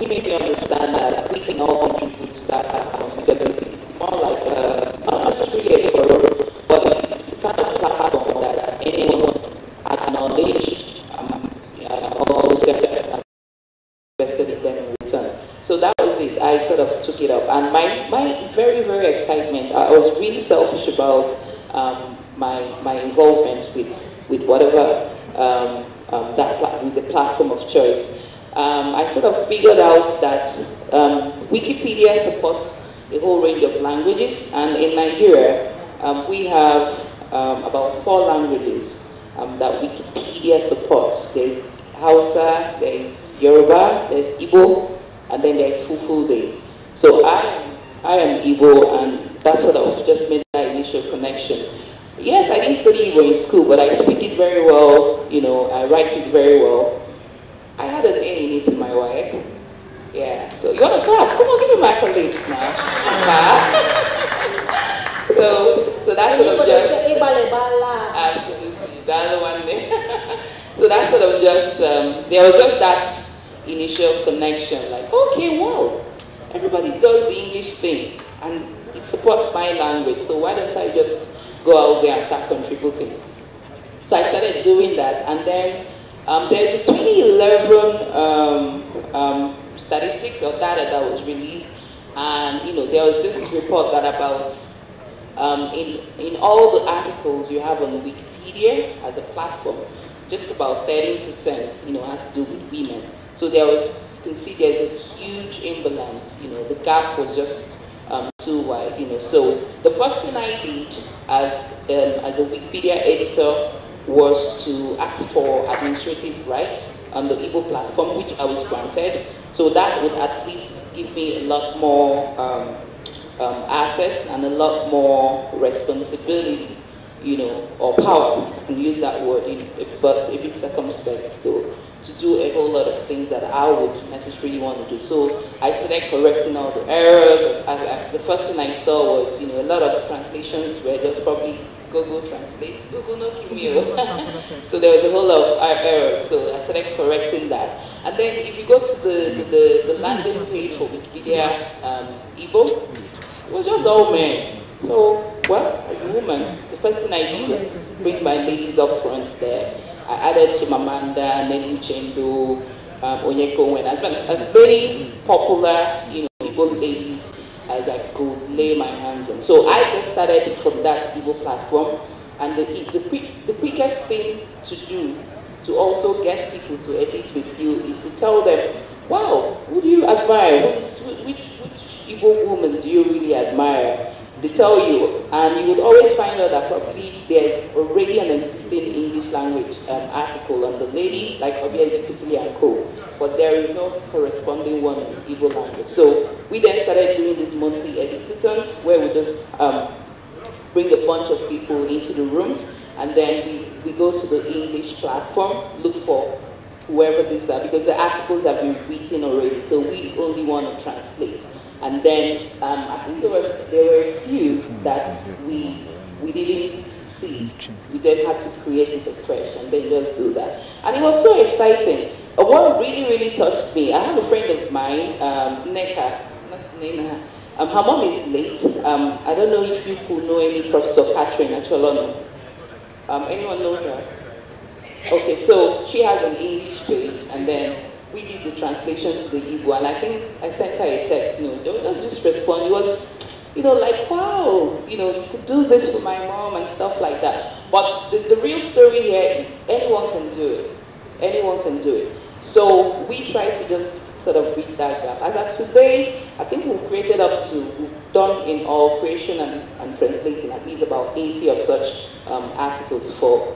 made me understand that we can all contribute to that platform because it's more like not necessarily a forum, but it's a kind of platform that anyone acknowledge also get invested in them in return. So that was it. I sort of took it up, and my very, very excitement. I was really selfish about my involvement with whatever with the platform of choice. I sort of figured out that Wikipedia supports a whole range of languages, and in Nigeria we have about 4 languages that Wikipedia supports. There's Hausa, there's Yoruba, there's Igbo, and then there's Fulfulde. So I am Igbo, and that sort of just made that initial connection. Yes, I didn't study Igbo in school, but I speak it very well, you know, I write it very well. I had an A in it in my WAEC. Yeah, so you want to clap? Come on, give me my accolades now. so that's sort of just... Absolutely, that's the one there. So that's sort of just, there was just that initial connection, like, okay, wow, everybody does the English thing, and it supports my language, so why don't I just go out there and start contributing? So I started doing that, and then there's a 2011 statistics or data that was released, and you know there was this report that about in all the articles you have on Wikipedia as a platform, just about 13% you know has to do with women. So there was, you can see there's a huge imbalance. You know the gap was just too wide. You know, so the first thing I did as a Wikipedia editor was to ask for administrative rights on the Igbo platform, which I was granted. So that would at least give me a lot more access and a lot more responsibility, you know, or power, if I can use that word, but if it's circumspect, so to do a whole lot of things that I would necessarily want to do. So I started correcting all the errors. The first thing I saw was, you know, a lot of translations were just probably Google Translate, Google no Kimio. So there was a whole lot of errors, so I started correcting that. And then if you go to the landing page for Wikipedia Igbo, it was just all men. So, well, as a woman, the first thing I did was to bring my ladies up front there. I added Chimamanda, Nelu Chendo, Onyeko Wen, as very popular, you know, Igbo ladies as I could lay my hands on. So I just started from that Igbo platform, and the quickest thing to do to also get people to edit with you is to tell them, wow, who do you admire? Which Igbo woman do you really admire? They tell you, and you would always find out that probably there's already an existing English language article on the lady, like Obieze Priscilla and Co. But there is no corresponding one in Igbo language. So we then started doing these monthly editathons where we just bring a bunch of people into the room, and then we go to the English platform, look for whoever these are, because the articles have been written already, so we only want to translate. And then I think there were a few that we didn't see. We then had to create it afresh and then just do that. And it was so exciting. What really touched me, I have a friend of mine, Neka, not Nena. Her mom is late. I don't know if you could know any Professor Catherine Acholono. Anyone knows her? Okay, so she has an English page, and then we did the translation to the Igbo, and I think I sent her a text, you know, just respond. It was, you know, like, wow, you know, you could do this for my mom and stuff like that. But the real story here is anyone can do it. Anyone can do it. So we try to just sort of bridge that gap. As of today, I think we've done in all creation and translating at least about 80 of such articles for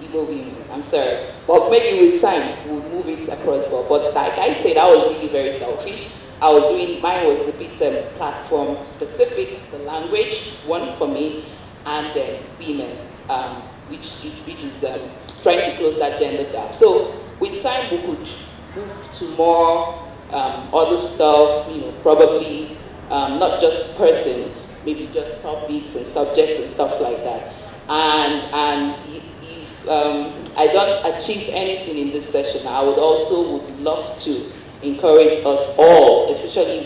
Igbo women. I'm sorry. But maybe with time, we'll move it across. But like I said, I was really very selfish. Mine was a bit platform specific, the language, one for me, and then women, which is trying to close that gender gap. So with time, we could move to more other stuff, you know, probably not just persons, maybe just topics and subjects and stuff like that. And if I don't achieve anything in this session, I would love to encourage us all, especially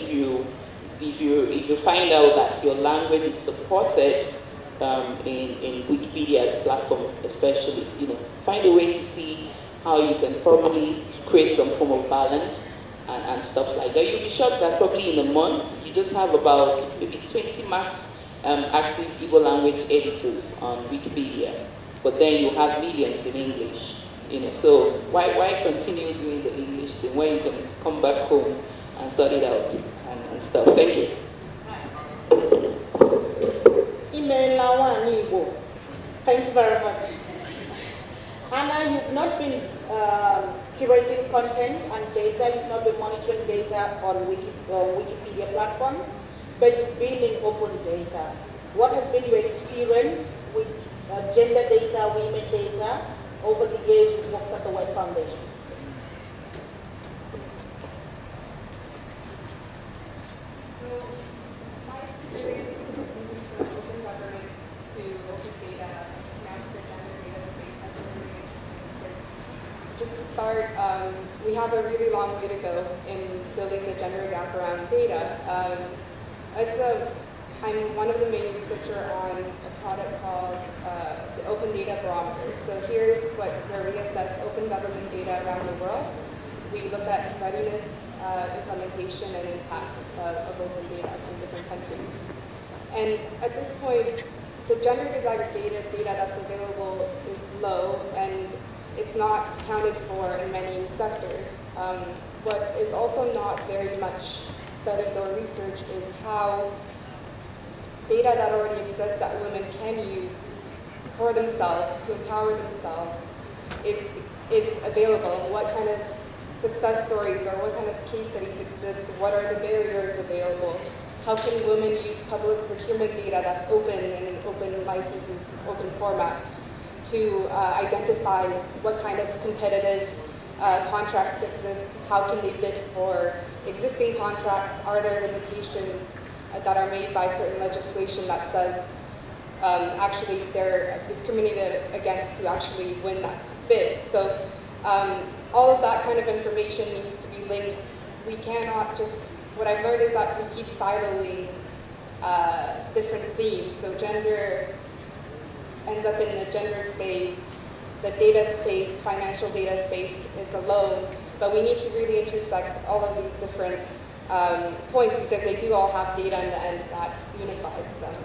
if you find out that your language is supported in Wikipedia as a platform, especially, find a way to see how you can probably create some form of balance and stuff like that. You'll be shocked that probably in a month you just have about maybe 20 max active Igbo language editors on Wikipedia, but then you have millions in English. So why continue doing the English thing when you can come back home and sort it out and stuff? Thank you. Thank you very much. Anna, you've not been curating content and data, you've not been monitoring data on Wikipedia platform, but you've been in open data. What has been your experience with gender data, women data, over the years you worked at the Web Foundation? So, my experience moving from open government to open data, now to the gender data space, has been really interesting. Just to start, we have a really long way to go in building the gender gap around data. I'm one of the main researchers on a product called the Open Data Barometer. So here's where we assess open government data around the world. We look at readiness, implementation, and impact of open data from different countries. And at this point, the gender disaggregated data that's available is low, and it's not accounted for in many sectors. What is also not very much studied or researched is how data that already exists that women can use for themselves, to empower themselves, is available. What kind of success stories or what kind of case studies exist? What are the barriers available? How can women use public procurement data that's open and in open licenses, open format, to identify what kind of competitive contracts exist? How can they bid for existing contracts? Are there limitations that are made by certain legislation that says actually they're discriminated against to actually win that bid? So all of that kind of information needs to be linked. We cannot just, what I've learned is that we keep siloing different themes. So gender ends up in the gender space, the data space, financial data space is alone, but we need to really intersect all of these different points because they do all have data in the end that unifies them.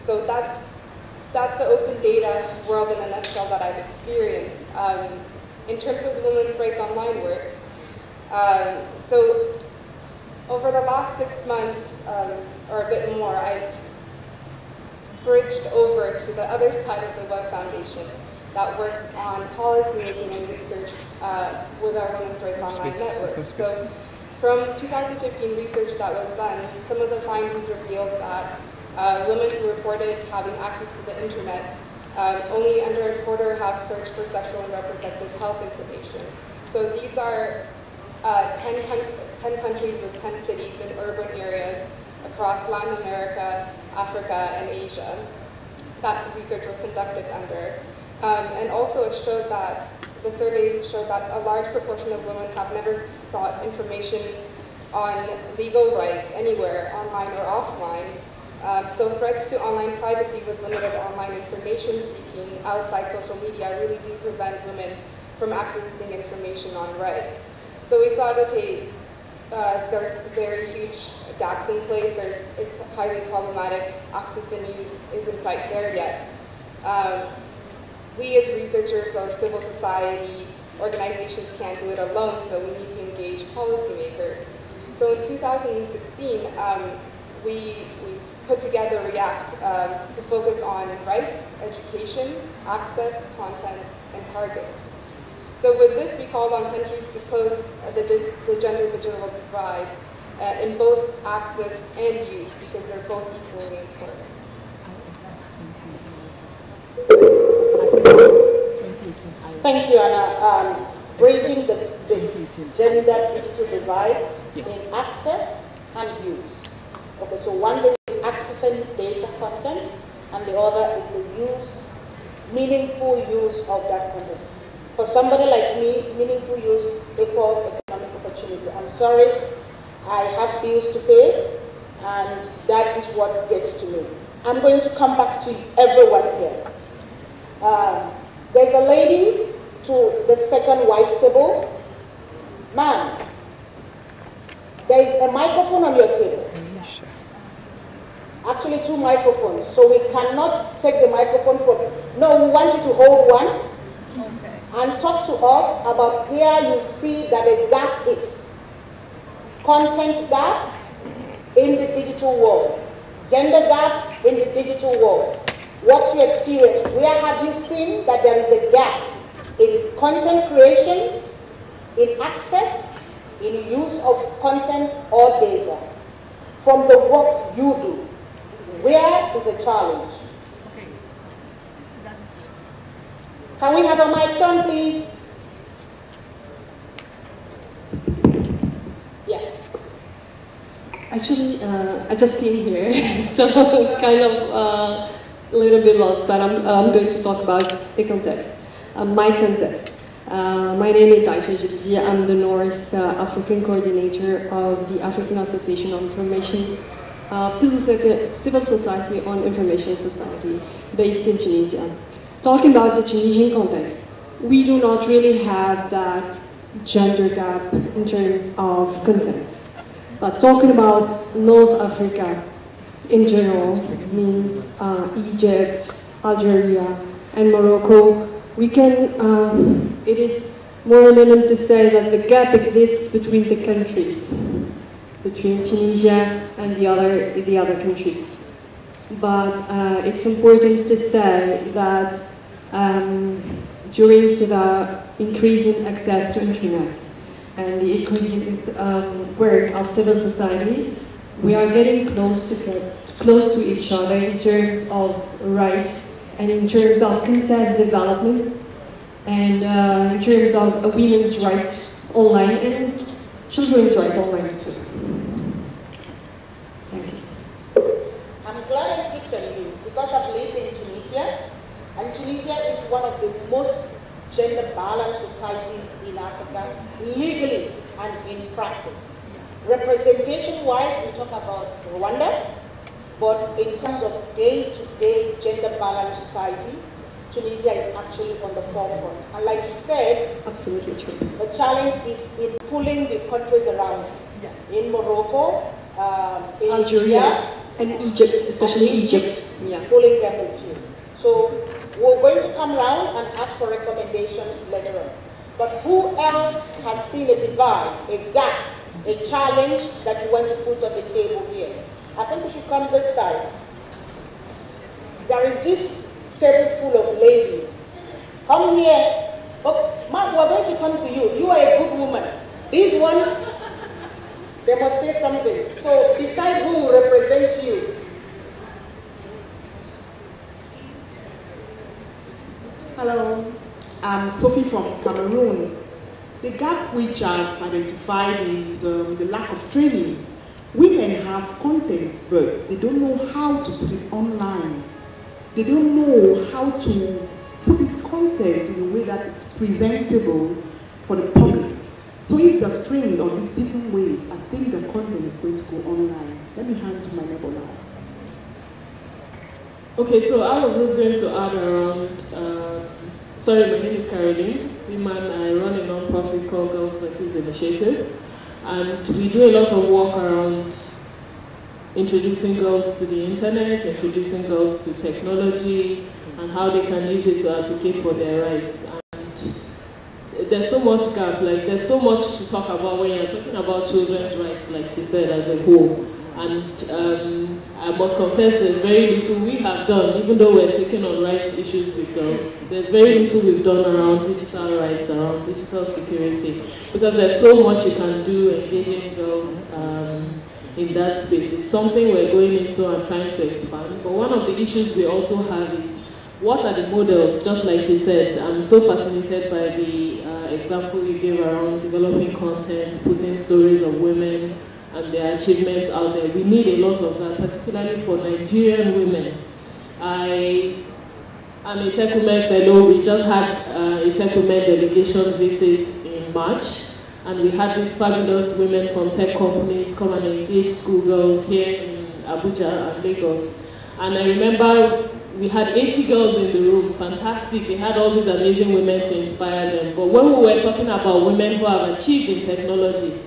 So that's the open data world in a nutshell that I've experienced. In terms of women's rights online work, so over the last 6 months, or a bit more, I've bridged over to the other side of the Web Foundation that works on policy making and research with our Women's Rights Online network. So from 2015 research that was done, some of the findings revealed that women who reported having access to the internet, only under a quarter have searched for sexual and reproductive health information. So these are 10 countries with 10 cities in urban areas across Latin America, Africa, and Asia that research was conducted under. And also it showed that, the survey showed that a large proportion of women have never sought information on legal rights anywhere, online or offline. So threats to online privacy with limited online information seeking outside social media really do prevent women from accessing information on rights. So we thought, okay, there's very huge gaps in place. It's highly problematic. Access and use isn't quite there yet. We as researchers or civil society organizations can't do it alone, so we need to engage policymakers. So in 2016, we put together REACT to focus on rights, education, access, content, and targets. So with this, we called on countries to close the gender digital divide in both access and use, because they're both equally important. Thank you, Anna. Bridging the gender digital divide in access and use. Okay, so one thing is accessing data content, and the other is the meaningful use of that content. For somebody like me, meaningful use equals economic opportunity. opportunity. I'm sorry, I have bills to pay, and that is what gets to me. I'm going to come back to everyone here. There's a lady to the second white table. Ma'am, there is a microphone on your table. Actually, 2 microphones, so we cannot take the microphone from you. No, we want you to hold one and talk to us about where you see that a gap is. Content gap in the digital world. Gender gap in the digital world. What's your experience? Where have you seen that there is a gap in content creation, in access, in use of content or data? From the work you do, where is a challenge? Can we have a mic on, please? Yeah. Actually, I just came here, so kind of a little bit lost, but I'm going to talk about the context, my context. My name is Aisha Jilidi. I'm the North African coordinator of the African Association on Information, Civil Society on Information Society, based in Tunisia. Talking about the Tunisian context, we do not really have that gender gap in terms of content. But talking about North Africa in general means Egypt, Algeria, and Morocco. We can, it is more eminent to say that the gap exists between the countries, between Tunisia and the other countries. But it's important to say that due to the increasing access to internet and the increasing work of civil society, we are getting close to each other in terms of rights and in terms of content development and in terms of women's rights online and children's rights online too. Thank you. I'm glad I picked on you because I've lived in Tunisia, and Tunisia is one of the most gender balanced societies in Africa, legally and in practice. Representation-wise, we talk about Rwanda, but in terms of day-to-day gender balanced society, Tunisia is actually on the forefront. And like you said, absolutely true. The challenge is in pulling the countries around. Yes. In Morocco, in Algeria, and Egypt, especially Egypt. Yeah. Pulling them with you. So we're going to come around and ask for recommendations later on. But who else has seen a divide, a gap, a challenge that you want to put on the table here? I think we should come this side. There is this table full of ladies. Come here. Oh, Mark, we're going to come to you. You are a good woman. These ones, they must say something. So decide who will represent you. Hello, I'm Sophie from Cameroon. The gap which I've identified is the lack of training. Women have content, but they don't know how to put it online. They don't know how to put this content in a way that it's presentable for the public. So if they're trained on these different ways, I think the content is going to go online. Let me hand to my neighbor now. Okay, so I was just going to add around, sorry, my name is Caroline Seaman. I run a non-profit called Girls Voices Initiative. And we do a lot of work around introducing girls to the internet, introducing girls to technology, and how they can use it to advocate for their rights. And there's so much gap, like there's so much to talk about when you're talking about children's rights, like she said, as a whole. And I must confess there's very little we have done, even though we're taking on rights issues with girls. There's very little we've done around digital rights, around digital security, because there's so much you can do engaging girls in that space. It's something we're going into and trying to expand. But one of the issues we also have is, what are the models, just like you said? I'm so fascinated by the example you gave around developing content, putting stories of women and their achievements out there. We need a lot of that, particularly for Nigerian women. I'm a Tech Women Fellow. We just had a Tech Women delegation visit in March, and we had these fabulous women from tech companies come and engage schoolgirls here in Abuja and Lagos. And I remember we had 80 girls in the room, fantastic. They had all these amazing women to inspire them. But when we were talking about women who have achieved in technology,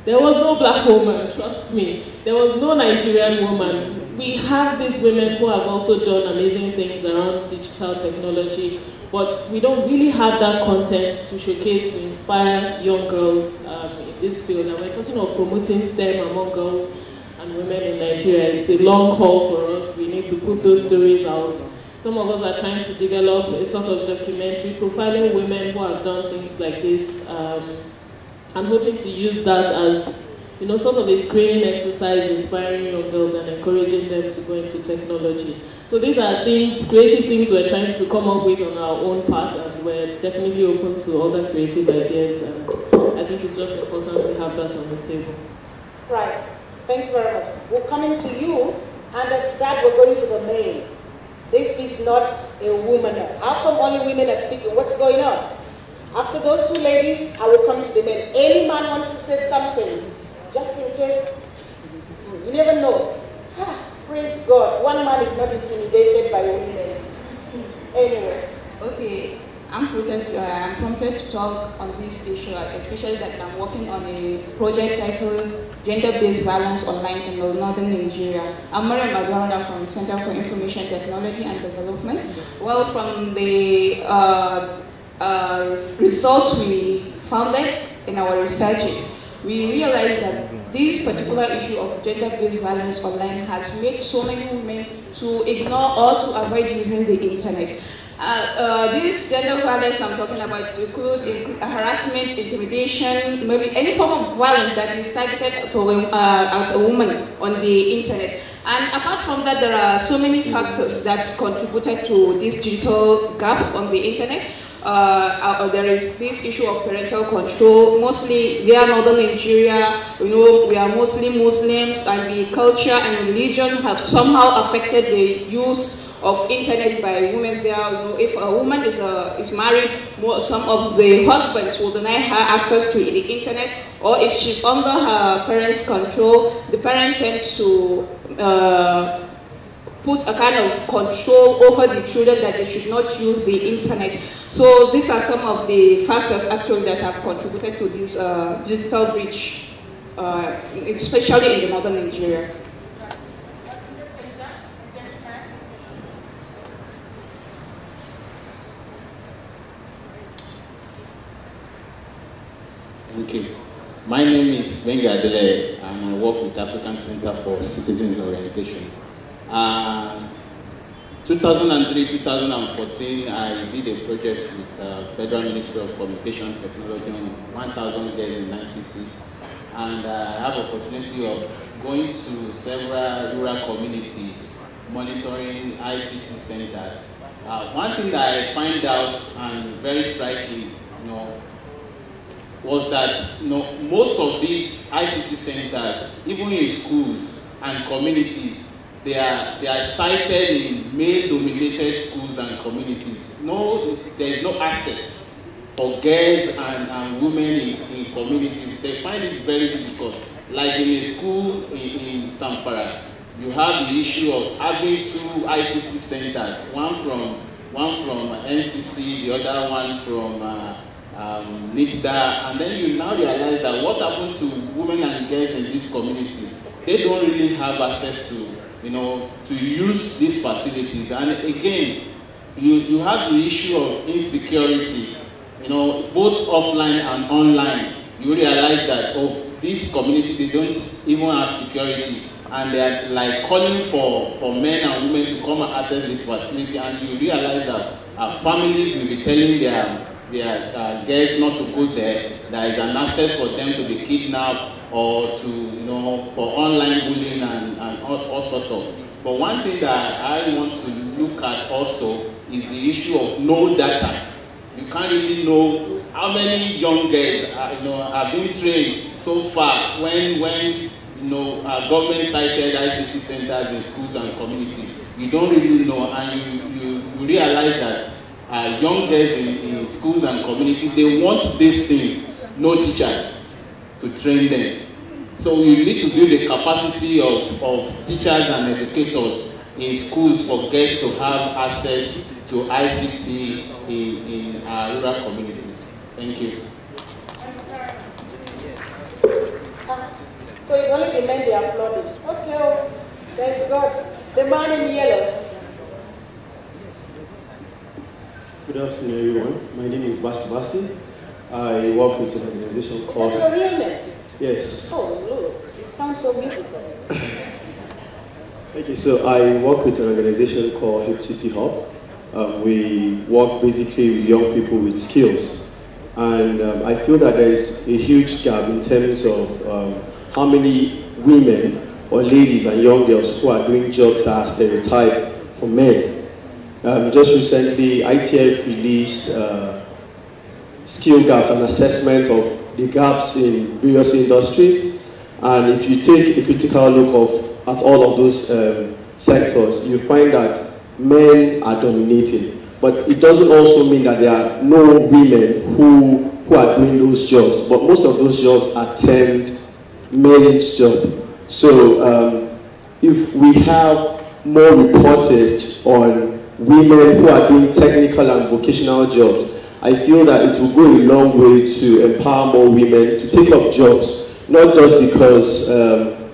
there was no black woman, trust me. There was no Nigerian woman. We have these women who have also done amazing things around digital technology, but we don't really have that content to showcase, to inspire young girls in this field. And we're talking of promoting STEM among girls and women in Nigeria. It's a long haul for us. We need to put those stories out. Some of us are trying to develop a sort of documentary profiling women who have done things like this. I'm hoping to use that as, you know, sort of a screening exercise, inspiring young girls and encouraging them to go into technology. So these are things, creative things we're trying to come up with on our own part, and we're definitely open to other creative ideas. And I think it's just important we have that on the table. Right. Thank you very much. We're coming to you, and after that we're going to the men. This is not a woman. How come only women are speaking? What's going on? After those two ladies, I will come to the men. Any man wants to say something, just in case. You never know. Praise God. One man is not intimidated by women. Anyway. Okay, I'm prompted to talk on this issue, especially that I'm working on a project titled Gender-Based Violence Online in Northern Nigeria. I'm Mariam Abraham. I'm from the Center for Information Technology and Development. Well, from the results we found in our researches, we realized that this particular issue of gender-based violence online has made so many women to ignore or to avoid using the internet. This gender violence I'm talking about include harassment, intimidation, maybe any form of violence that is targeted at a woman on the internet. And apart from that, there are so many factors that's contributed to this digital gap on the internet. There is this issue of parental control. Mostly, we are northern Nigeria. You know, we are mostly Muslims, and the culture and religion have somehow affected the use of internet by women there. You know, if a woman is married, some of the husbands will deny her access to the internet, or if she's under her parents' control, the parent tends to put a kind of control over the children that they should not use the internet. So these are some of the factors actually that have contributed to this digital breach, especially in the northern Nigeria. Okay. My name is Benga Adele, and I work with African Center for Citizens Orientation. 2003-2014, I did a project with Federal Ministry of Communication Technology on 1,000 girls in ICT, and I have the opportunity of going to several rural communities, monitoring ICT centers. One thing that I find out, and very striking, was that most of these ICT centers, even in schools and communities, they are sited in male-dominated schools and communities. There is no access for girls and women in communities. They find it very difficult. Like in a school in Zamfara, you have the issue of having two ICT centers, one from NCC, the other one from NITDA, and then you now realize that what happened to women and girls in this community, they don't really have access to use these facilities. And again, you have the issue of insecurity, both offline and online. You realize that, this community, they don't even have security, and they are like calling for men and women to come and access this facility, and you realize that families will be telling their girls not to go there. There is an access for them to be kidnapped or to, for online bullying and all sorts of. But one thing that I want to look at also is the issue of no data. You can't really know how many young girls have been trained so far when government cited ICT centers in schools and communities. You don't really know, and you realize that young girls in schools and communities, they want these things, no teachers to train them. So you need to build the capacity of teachers and educators in schools for girls to have access to ICT in our rural community. Thank you. So it's only the men they are applauding. Okay, there's God. The man in yellow. Good afternoon, everyone. My name is Basi. I work with an organization called... Is that your real name? Yes. Oh, look. It sounds so musical. Okay, so I work with an organization called Hip City Hub. We work basically with young people with skills. And I feel that there is a huge gap in terms of how many women or ladies and young girls who are doing jobs that are stereotyped for men. Just recently, ITF released skill gaps and assessment of the gaps in various industries. And if you take a critical look at all of those sectors, you find that men are dominating. But it doesn't also mean that there are no women who are doing those jobs. But most of those jobs are termed men's jobs. So if we have more reportage on women who are doing technical and vocational jobs, I feel that it will go a long way to empower more women to take up jobs, not just because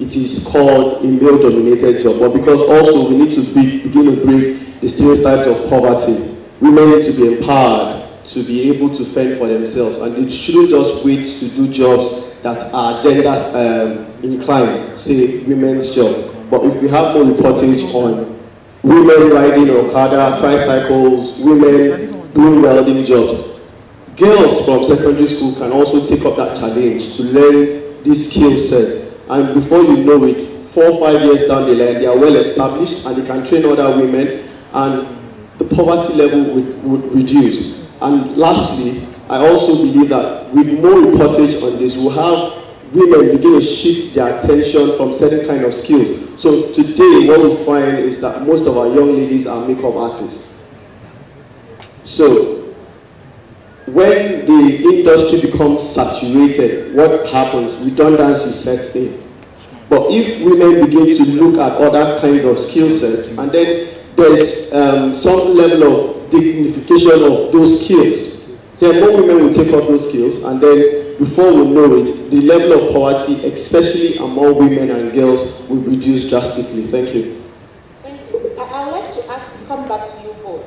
it is called a male-dominated job, but because also we need to begin to break the stereotypes of poverty. Women need to be empowered to be able to fend for themselves, and they shouldn't just wait to do jobs that are gender inclined, say women's job. But if we have more reportage on women riding Okada, tricycles, women doing welding jobs, girls from secondary school can also take up that challenge to learn this skill set. And before you know it, 4 or 5 years down the line, they are well established and they can train other women, and the poverty level would reduce. And lastly, I also believe that with more reportage on this, we'll have women begin to shift their attention from certain kind of skills. So today, what we find is that most of our young ladies are makeup artists. So when the industry becomes saturated, what happens? Redundancy sets in. But if women begin to look at other kinds of skill sets, and then there's some level of dignification of those skills, then more women will take up those skills, and then before we know it, the level of poverty, especially among women and girls, will reduce drastically. Thank you. Thank you. I would like to come back to you both,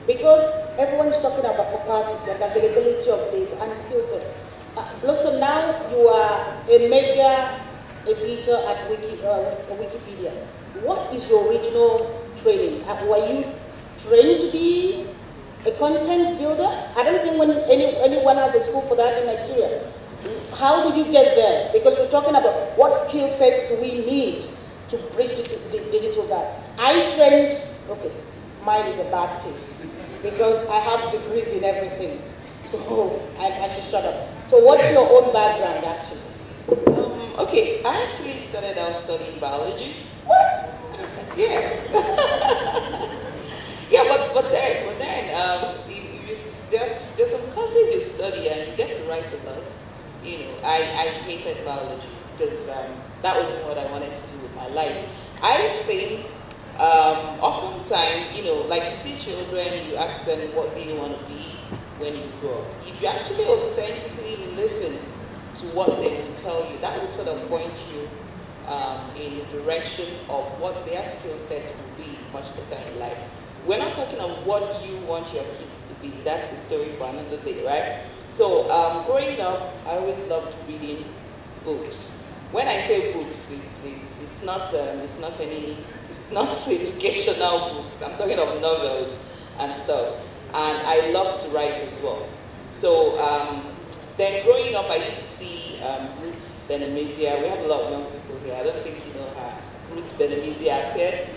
because everyone's talking about capacity and availability of data and skill set. Blossom, now you are a media editor at Wikipedia. What is your original training? Were you trained to be a content builder? I don't think when anyone has a school for that in Nigeria. How did you get there? Because we're talking about what skill sets do we need to bridge the digital gap. I trained, okay, mine is a bad case because I have degrees in everything. So I should shut up. So what's your own background actually? Okay, I actually started out studying biology. What? Yeah. Yeah, but then there's some courses you study and you get to write a lot. You know, I hated biology because that wasn't what I wanted to do with my life. I think oftentimes, you know, like you see children, you ask them what do you want to be when you grow up. If you actually authentically listen to what they will tell you, that will sort of point you in the direction of what their skill set will be much later in life. We're not talking of what you want your kids to be. That's a story for another day, right? So growing up, I always loved reading books. When I say books, it's not educational books. I'm talking of novels and stuff. And I love to write as well. So then growing up, I used to see Ruth Benamizia. We have a lot of young people here. I don't think you know her. Ruth Benamizia here.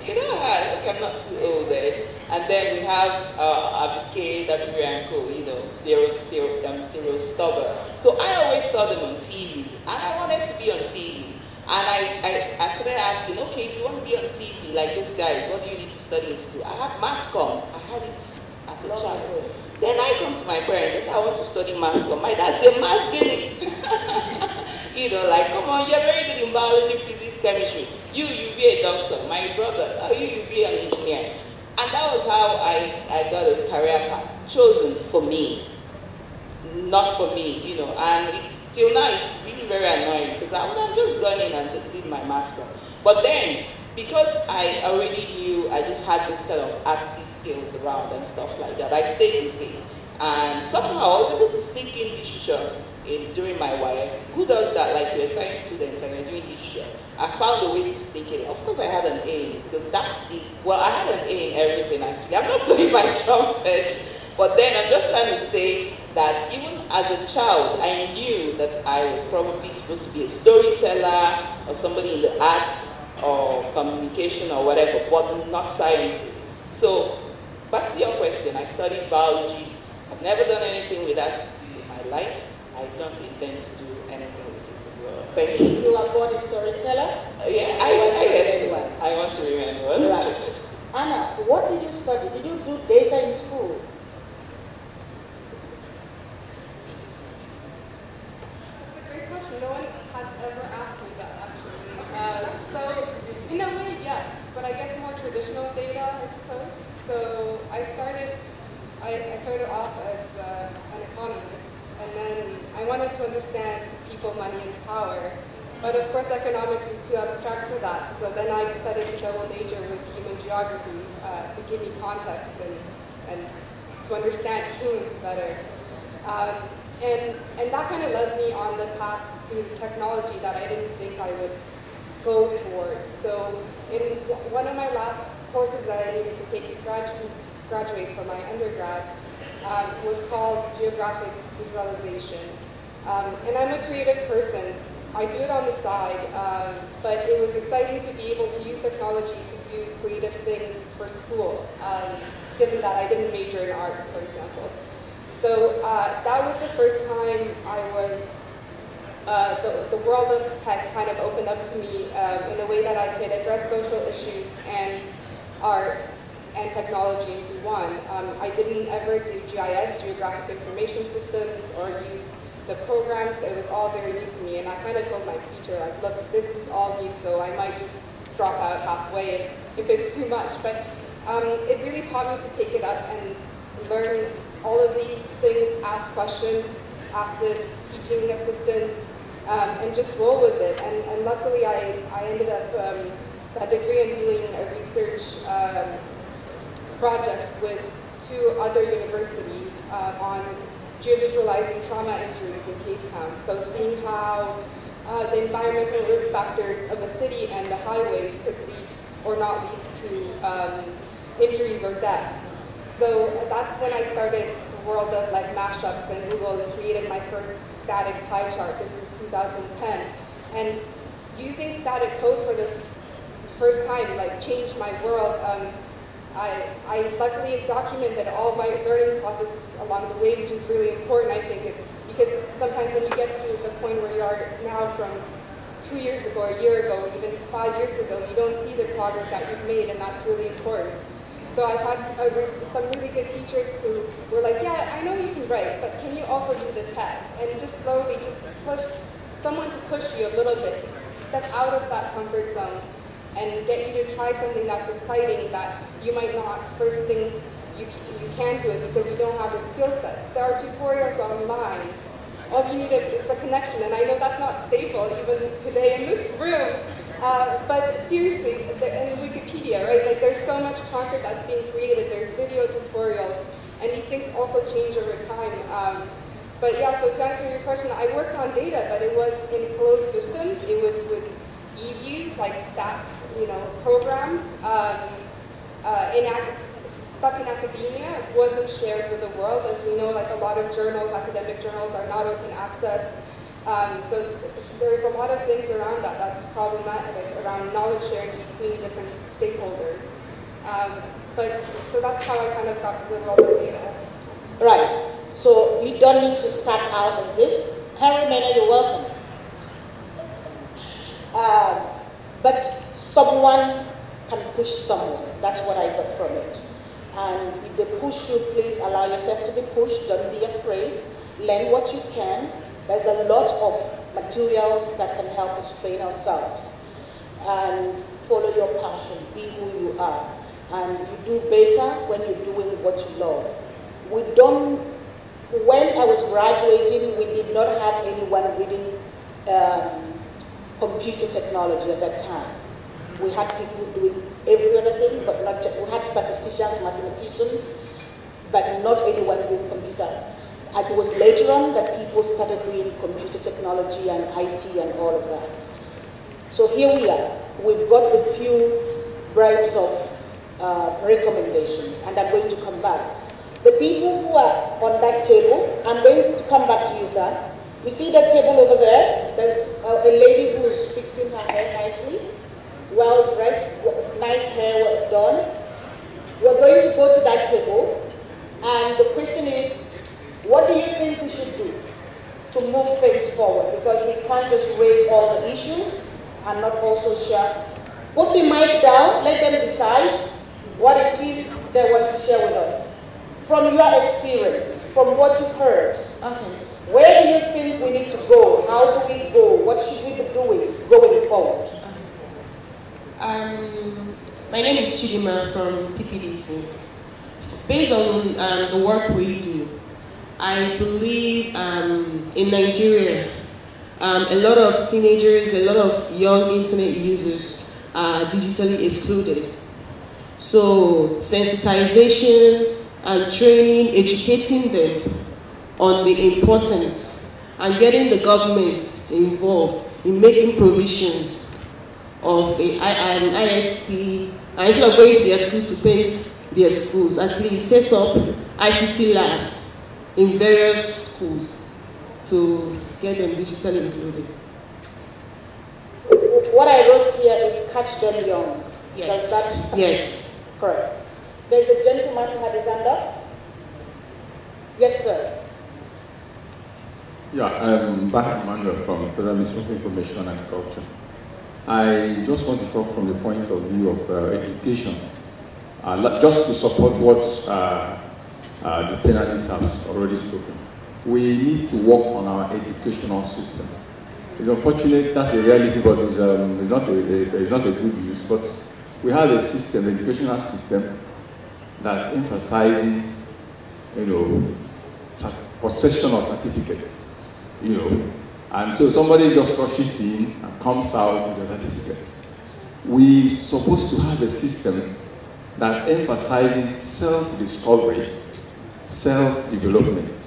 You know her. Look, I'm not too old then. And then we have Abike, W and Co. You know, Zero Stubber. So I always saw them on TV, and I wanted to be on TV. And I started asking, okay, do you want to be on TV like these guys? What do you need to study in school? I had mass comm. I had it as a child. Then I come to my parents, I want to study mass comm. My dad said, mass guinea. You know, like, come on, you're very good in biology, physics, chemistry. You be a doctor. My brother, you be an engineer. And that was how I got a career path chosen for me, not for me, you know. And till now, it's really very annoying because I would have just gone in and just did my master. But then, because I already knew I just had this kind of artsy skills around and stuff like that, I stayed with it. And somehow I was able to sneak in literature during my YF. Who does that? Like you're a science student and you're doing literature. I found a way to sneak it in. Of course I had an A because I had an A in everything actually. I'm not playing my trumpet, but then I'm just trying to say that even as a child, I knew that I was probably supposed to be a storyteller or somebody in the arts or communication or whatever, but not sciences. So back to your question, I studied biology. I've never done anything with that in my life. I don't intend to do anything with it as well. Thank you. You are born a storyteller? Yeah, I guess so. I want to remain one. Right. Anna, what did you study? Did you do data in school? That's a great question. No one has ever asked me that, actually. So, in a way, yes, but I guess more traditional data, I suppose. So, I started off as an economist. And then I wanted to understand people, money, and power. But of course, economics is too abstract for that. So then I decided to double major with human geography to give me context and to understand humans better. And that kind of led me on the path to technology that I didn't think I would go towards. So in one of my last courses that I needed to take to graduate from my undergrad, was called Geographic Visualization. And I'm a creative person. I do it on the side, but it was exciting to be able to use technology to do creative things for school, given that I didn't major in art, for example. So that was the first time I was, the world of tech kind of opened up to me in a way that I could address social issues and art and technology into one. I didn't ever do GIS, Geographic Information Systems, or use the programs. It was all very new to me, and I kind of told my teacher, like, look, this is all new, so I might just drop out halfway if it's too much. But it really taught me to take it up and learn all of these things, ask questions, ask the teaching assistants, and just roll with it. And luckily, I ended up a degree in doing a research project with 2 other universities on geovisualizing trauma injuries in Cape Town. So seeing how the environmental risk factors of a city and the highways could lead or not lead to injuries or death. So that's when I started the world of like mashups and Google and created my first static pie chart. This was 2010. And using static code for this first time like changed my world. I luckily documented all my learning processes along the way, which is really important, I think, because sometimes when you get to the point where you are now from 2 years ago, a year ago, even 5 years ago, you don't see the progress that you've made, and that's really important. So I've had some really good teachers who were like, yeah, I know you can write, but can you also do the tech? And just slowly just push someone to push you a little bit, to step out of that comfort zone and get you to try something that's exciting that you might not first think you can do it because you don't have the skill sets. There are tutorials online. All you need is a connection, and I know that's not stable even today in this room. But seriously, in Wikipedia, right? Like there's so much content that's being created. There's video tutorials, and these things also change over time. But yeah, so to answer your question, I worked on data, but it was in closed systems. It was with eViews, like stats, programs. Stuck in academia, it wasn't shared with the world. As we know, like a lot of journals, academic journals, are not open access. So there's a lot of things around that's problematic, around knowledge sharing between different stakeholders. So that's how I kind of got to the world of data. Right. So you don't need to start out as this. Henry Mena, you're welcome. But someone can push someone. That's what I got from it. And if they push you, please allow yourself to be pushed. Don't be afraid. Learn what you can. There's a lot of materials that can help us train ourselves. And follow your passion. Be who you are. And you do better when you're doing what you love. When I was graduating, we did not have anyone reading computer technology at that time. We had people doing every other thing, but not just, we had statisticians, mathematicians, but not anyone doing computer. And it was later on that people started doing computer technology and IT and all of that. So here we are. We've got a few bribes of recommendations, and I'm going to come back. The people who are on that table, I'm going to come back to you, sir. You see that table over there? There's a lady who's fixing her hair nicely, well dressed, nice hair well done. We're going to go to that table, and the question is, what do you think we should do to move things forward? Because we can't just raise all the issues and not also share. Put the mic down, let them decide what it is they want to share with us. From your experience, from what you've heard, where do you think we need to go? How do we go? What should we be doing going forward? My name is Chidima from PPDC. Based on the work we do, I believe in Nigeria, a lot of teenagers, a lot of young internet users are digitally excluded. So sensitization and training, educating them on the importance and getting the government involved in making provisions of an ISP, and instead of going to their schools to paint their schools, at least set up ICT labs in various schools to get them digitally included. What I wrote here is catch them young. Yes. Does that yes. Correct. There's a gentleman who had his hand up. Yes, sir. Yeah, I'm Bahar Emmanuel from Federal Ministry of Information and Culture. I just want to talk from the point of view of education, just to support what the panelists have already spoken. We need to work on our educational system. It's unfortunate, that's the reality, but it's not a good news. But we have a system, an educational system, that emphasizes, possession of certificates, and so somebody just rushes in and comes out with a certificate. We're supposed to have a system that emphasizes self-discovery, self-development,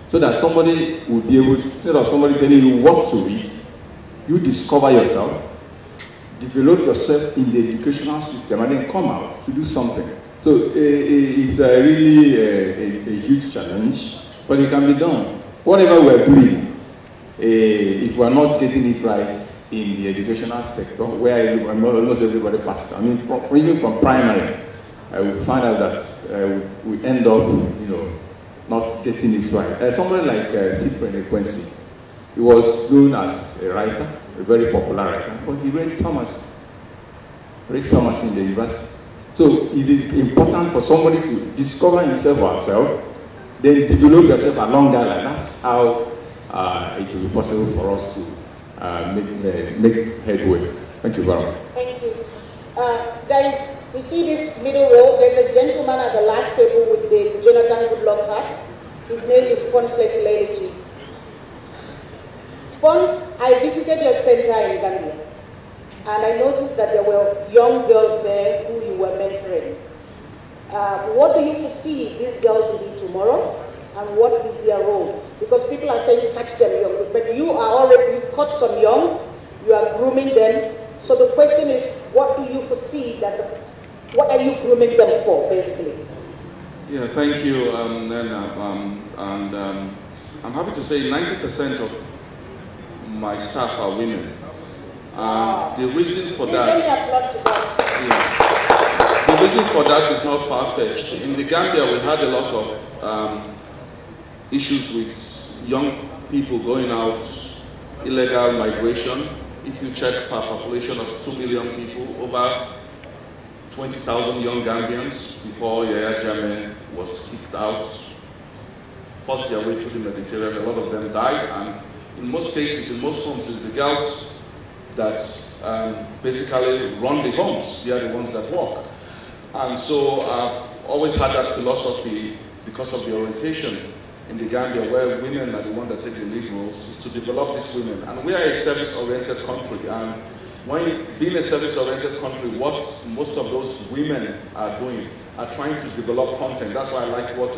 so that somebody will be able to, instead of somebody telling you what to read, you discover yourself, develop yourself in the educational system, and then come out to do something. So it's really a huge challenge, but it can be done. Whatever we're doing, if we're not getting it right in the educational sector, where almost everybody passes, I mean, even from primary, we find out that we end up, not getting it right. Somebody like Cyprian Ekwensi, he was known as a writer, a very popular writer, but he read pharmacy in the university. So it is important for somebody to discover himself or herself, then develop yourself along that line. That's how it will be possible for us to make headway. Thank you very much. Thank you. You see this middle row, there's a gentleman at the last table with the Jonathan Goodluck hat. His name is Pons Letileji. Pons, I visited your center in Gambia, and I noticed that there were young girls there who you were mentoring. What do you foresee these girls will do tomorrow, and what is their role? Because people are saying catch them young, but you are already, you've caught some young, you are grooming them. So the question is, what do you foresee what are you grooming them for, basically? Yeah, thank you, Nena. I'm happy to say 90% of my staff are women. The reason for that, the reason for that is not far-fetched. In the Gambia, we had a lot of issues with young people going out, illegal migration. If you check per population of 2 million people, over 20,000 young Gambians before Yahya Jammeh was kicked out, forced their way through the Mediterranean. A lot of them died, and in most cases, in most homes, it's the girls that basically run the homes. They are the ones that work. And so I've always had that philosophy because of the orientation in the Gambia, where women are the ones that take the lead roles, is to develop these women. And we are a service-oriented country, and when being a service-oriented country, what most of those women are doing are trying to develop content. That's why I like what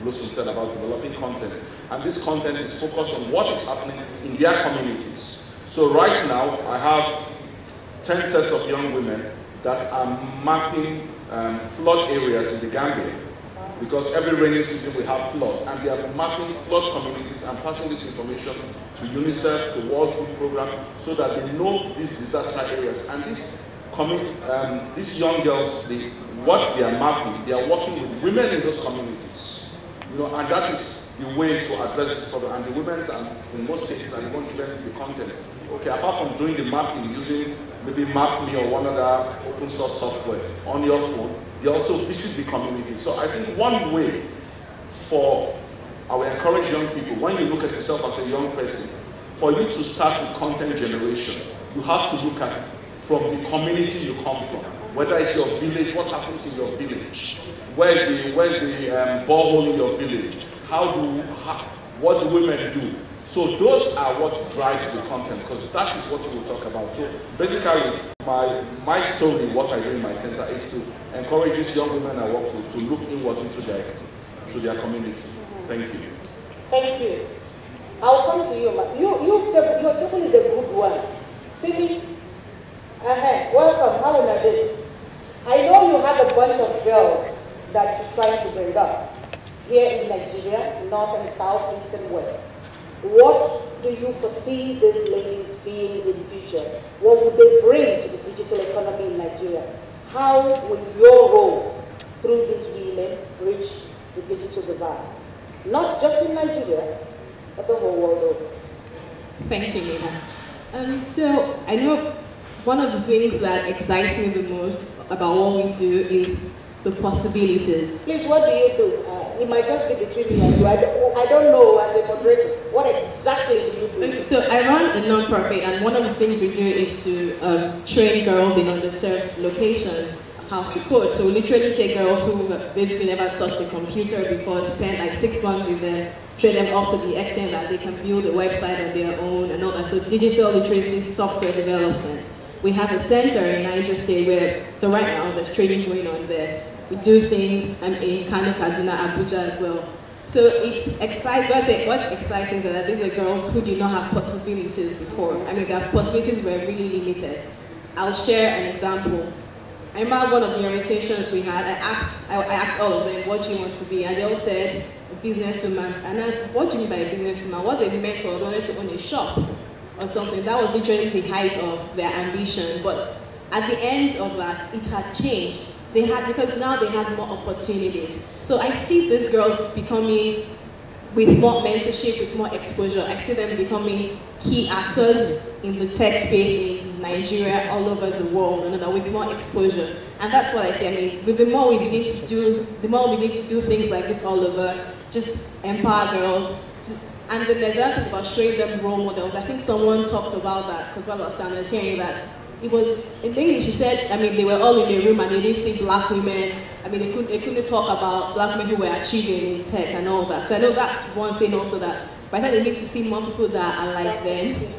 Lucy said about developing content. And this content is focused on what is happening in their communities. So right now, I have 10 sets of young women that are mapping flood areas in the Gambia. Because every rainy season we have floods, and they are mapping flood communities and passing this information to UNICEF, the World Food Programme, so that they know these disaster areas. And these young girls, what they are mapping, they are working with women in those communities. And that is the way to address this problem. And the women, in most cases, are the ones giving the content. Okay, apart from doing the mapping using maybe MapMe or one other open source software on your phone, they also visit the community. So I think one way for our encourage young people, when you look at yourself as a young person, for you to start with content generation, you have to look at it from the community you come from. Whether it's your village, what happens in your village? Where's the borehole in your village? What do women do? So those are what drives the content, because that is what we will talk about. So basically, my story, what I do in my center, is to encourage these young women I work with to look inward into their community. Thank you. Thank you. I'll come to you, your table is a good one. Simi, welcome. How are you? I know you have a bunch of girls that you're trying to bring up here in Nigeria, north and south, east and west. What do you foresee these ladies being in the future? What would they bring to the digital economy in Nigeria? How will your role through these women reach the digital divide? Not just in Nigeria, but the whole world over. Thank you, Nina. So I know one of the things that excites me the most about what we do is the possibilities. Please, what do you do? It might just be between me and you. I don't know as a moderator. What exactly do you do? Okay, so I run a non-profit, and one of the things we do is to train girls in underserved locations how to code. So we literally take girls who basically never touched the computer before, spend like 6 months with them, train them up to the extent that they can build a website on their own and all that. So digital literacy, software development. We have a center in Niger State where, so right now there's training going on there. We do things in Kano, Kaduna, Abuja as well. So it's exciting. What's exciting is that these are girls who did not have possibilities before. I mean, their possibilities were really limited. I'll share an example. I remember one of the orientations we had, I asked all of them, what do you want to be? And they all said, a businesswoman. And I said, what do you mean by a businesswoman? What they meant was wanted to own a shop or something. That was literally the height of their ambition. But at the end of that, it had changed. Because now they had more opportunities. So I see these girls becoming, with more mentorship, with more exposure, I see them becoming key actors in the tech space in Nigeria, all over the world, and with more exposure. And that's what I see. I mean, with the more we begin to do things like this all over, just empower girls. And then there's that thing about showing them role models. I think someone talked about that, because while I was down there hearing that, it was a lady, she said, I mean, they were all in the room and they didn't see black women. I mean, they couldn't talk about black women who were achieving in tech and all that. So I know that's one thing also, that by the time they need to see more people that are like them,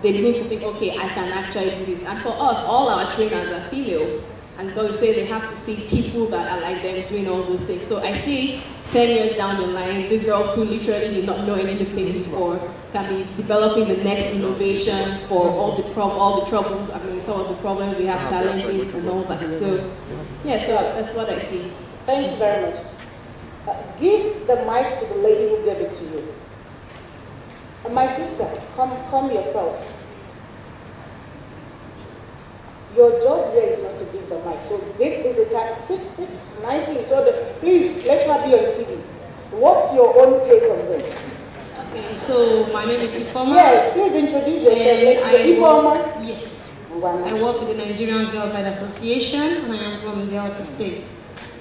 they begin to think, okay, I can actually do this. And for us, all our trainers are female. And God will say they have to see people that are like them doing all those things. So I see 10 years down the line, these girls who literally did not know anything before can be developing the next innovations for all the troubles, I mean, some of the problems we have, challenges and all that. So, yeah, so that's what I see. Thank you very much. Give the mic to the lady who gave it to you. My sister, come yourself. Your job here is not to give the mic. So this is the time. Sit nicely so that, please, let's not be on TV. What's your own take on this? Okay, so my name is Ifoma. Yes, please introduce yourself. Ifoma. Yes. I work with the Nigerian Girl Guide Association, and I am from Delta State.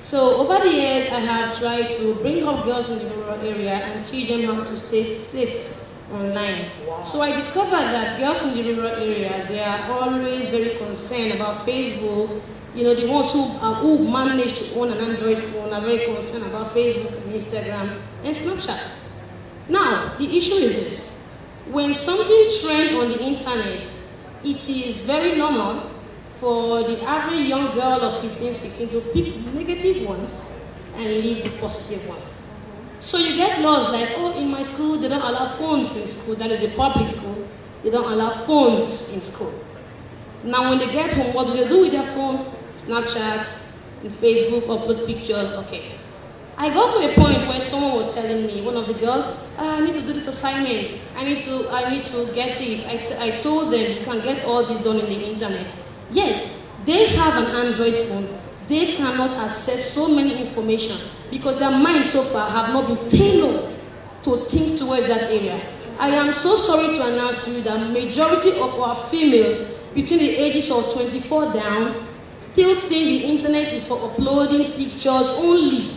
So over the years, I have tried to bring up girls in the rural area and teach them how to stay safe online. Wow. So I discovered that girls in the rural areas, they are always very concerned about Facebook. You know, the ones who manage to own an Android phone are very concerned about Facebook and Instagram and Snapchat. Now, the issue is this. When something trends on the internet, it is very normal for the average young girl of 15, 16 to pick negative ones and leave the positive ones. So you get laws like, oh, in my school, they don't allow phones in school. That is a public school. They don't allow phones in school. Now, when they get home, what do they do with their phone? Snapchats, and Facebook, upload pictures, okay. I got to a point where someone was telling me, one of the girls, I need to do this assignment. I need to get this. I told them, you can get all this done in the internet. Yes, they have an Android phone. They cannot access so many information because their minds so far have not been tailored to think towards that area. I am so sorry to announce to you that majority of our females between the ages of 24 down still think the internet is for uploading pictures only.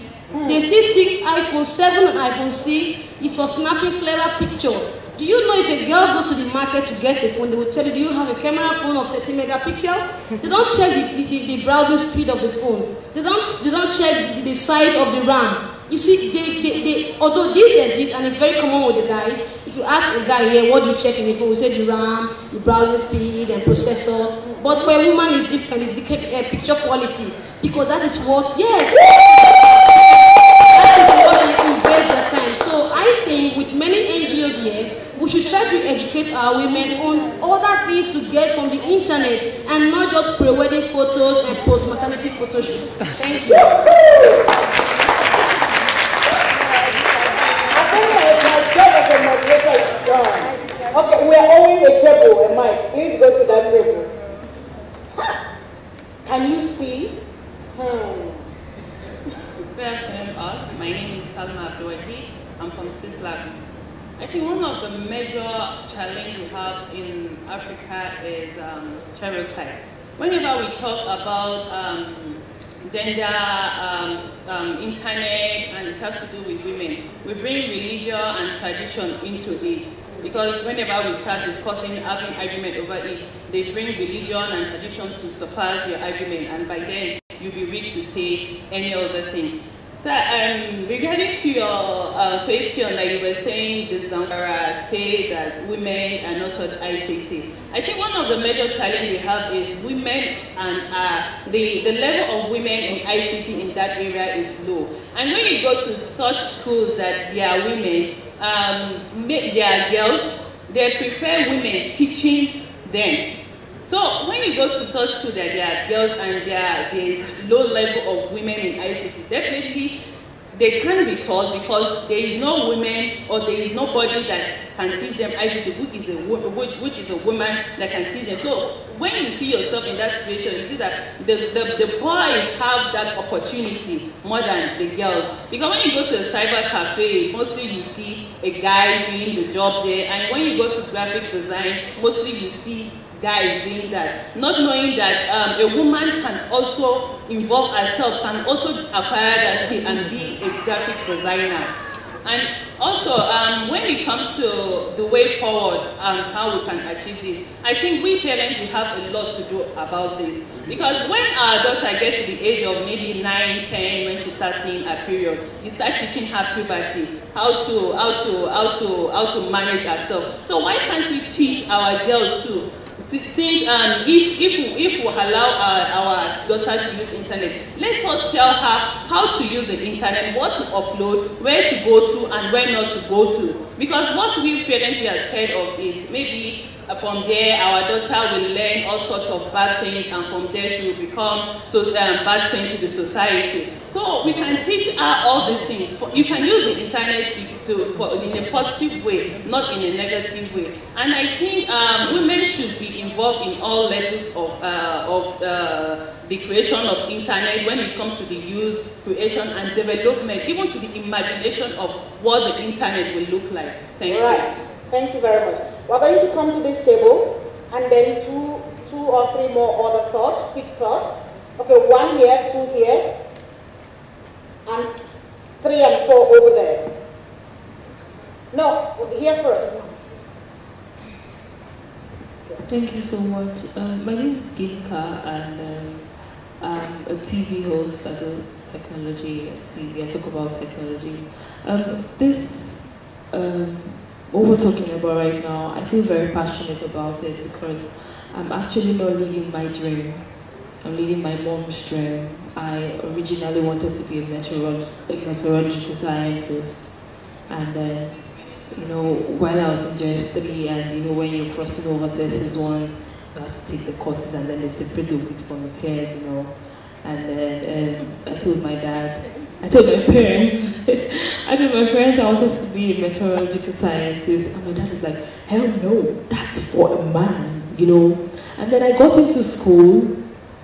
They still think iPhone 7 and iPhone 6 is for snapping clever pictures. Do you know if a girl goes to the market to get a phone, they will tell you, do you have a camera phone of 30 megapixels? They don't check the browsing speed of the phone. They don't check the size of the RAM. You see, although this exists and it's very common with the guys, if you ask a guy here, what do you check in the phone? We say the RAM, the browsing speed, and processor. But for a woman, it's different. It's the picture quality. Because that is what, yes, that is what you invest your time. So I think with many NGOs here, we should try to educate our women on other things to get from the internet and not just pre-wedding photos and post-maternity photo shoots. Thank you. Okay, we are owing a table, a mic. Please go to that table. Can you see? Good afternoon, all. My name is Salma Abdouadi. I'm from CISLab. I think one of the major challenges we have in Africa is stereotype. Whenever we talk about gender, internet, and it has to do with women, we bring religion and tradition into it. Because whenever we start discussing, having argument over it, they bring religion and tradition to surpass your argument, and by then you'll be weak to say any other thing. So regarding to your question that you were saying, the Zamfara state that women are not taught ICT. I think one of the major challenges we have is women and the level of women in ICT in that area is low. And when you go to such schools that there are women, they are girls, they prefer women teaching them. So when you go to such schools that there are girls and there is low level of women in ICT, definitely they can't be taught because there is no women or there is nobody that can teach them ICT, which is a woman that can teach them. So when you see yourself in that situation, you see that the boys have that opportunity more than the girls. Because when you go to a cyber cafe, mostly you see a guy doing the job there, and when you go to graphic design, mostly you see guys doing that, not knowing that a woman can also involve herself, can also acquire that skill and be a graphic designer. And also, when it comes to the way forward and how we can achieve this, I think we parents, we have a lot to do about this. Because when our daughter gets to the age of maybe 9, 10, when she starts seeing her period, you start teaching her puberty, how to manage herself. So why can't we teach our girls too? Since if we allow our daughter to use internet, let us tell her how to use the internet, what to upload, where to go to, and where not to go to. Because what we parents are scared of is maybe from there our daughter will learn all sorts of bad things, and from there she will become bad thing to the society. So we can teach her all these things. You can use the internet in a positive way, not in a negative way. And I think women should be involved in all levels of the creation of internet when it comes to the use, creation, and development, even to the imagination of what the internet will look like. Thank you. Thank you very much. We're going to come to this table, and then two or three more other thoughts, quick thoughts. Okay, 1 here, 2 here, and 3 and 4 over there. No, here first. Thank you so much. My name is Gilka, and I'm a TV host at the Technology TV. I talk about technology. What we're talking about right now, I feel very passionate about it because I'm actually not living my dream. I'm living my mom's dream. I originally wanted to be a meteorological scientist, and then, you know, while I was in JS3, and you know, when you're crossing over to SS1, you have to take the courses, and then they separate the with volunteers, you know. And then I told my dad, I told my parents, I wanted to be a meteorological scientist, and my dad was like, hell no, that's for a man, you know. And then I got into school,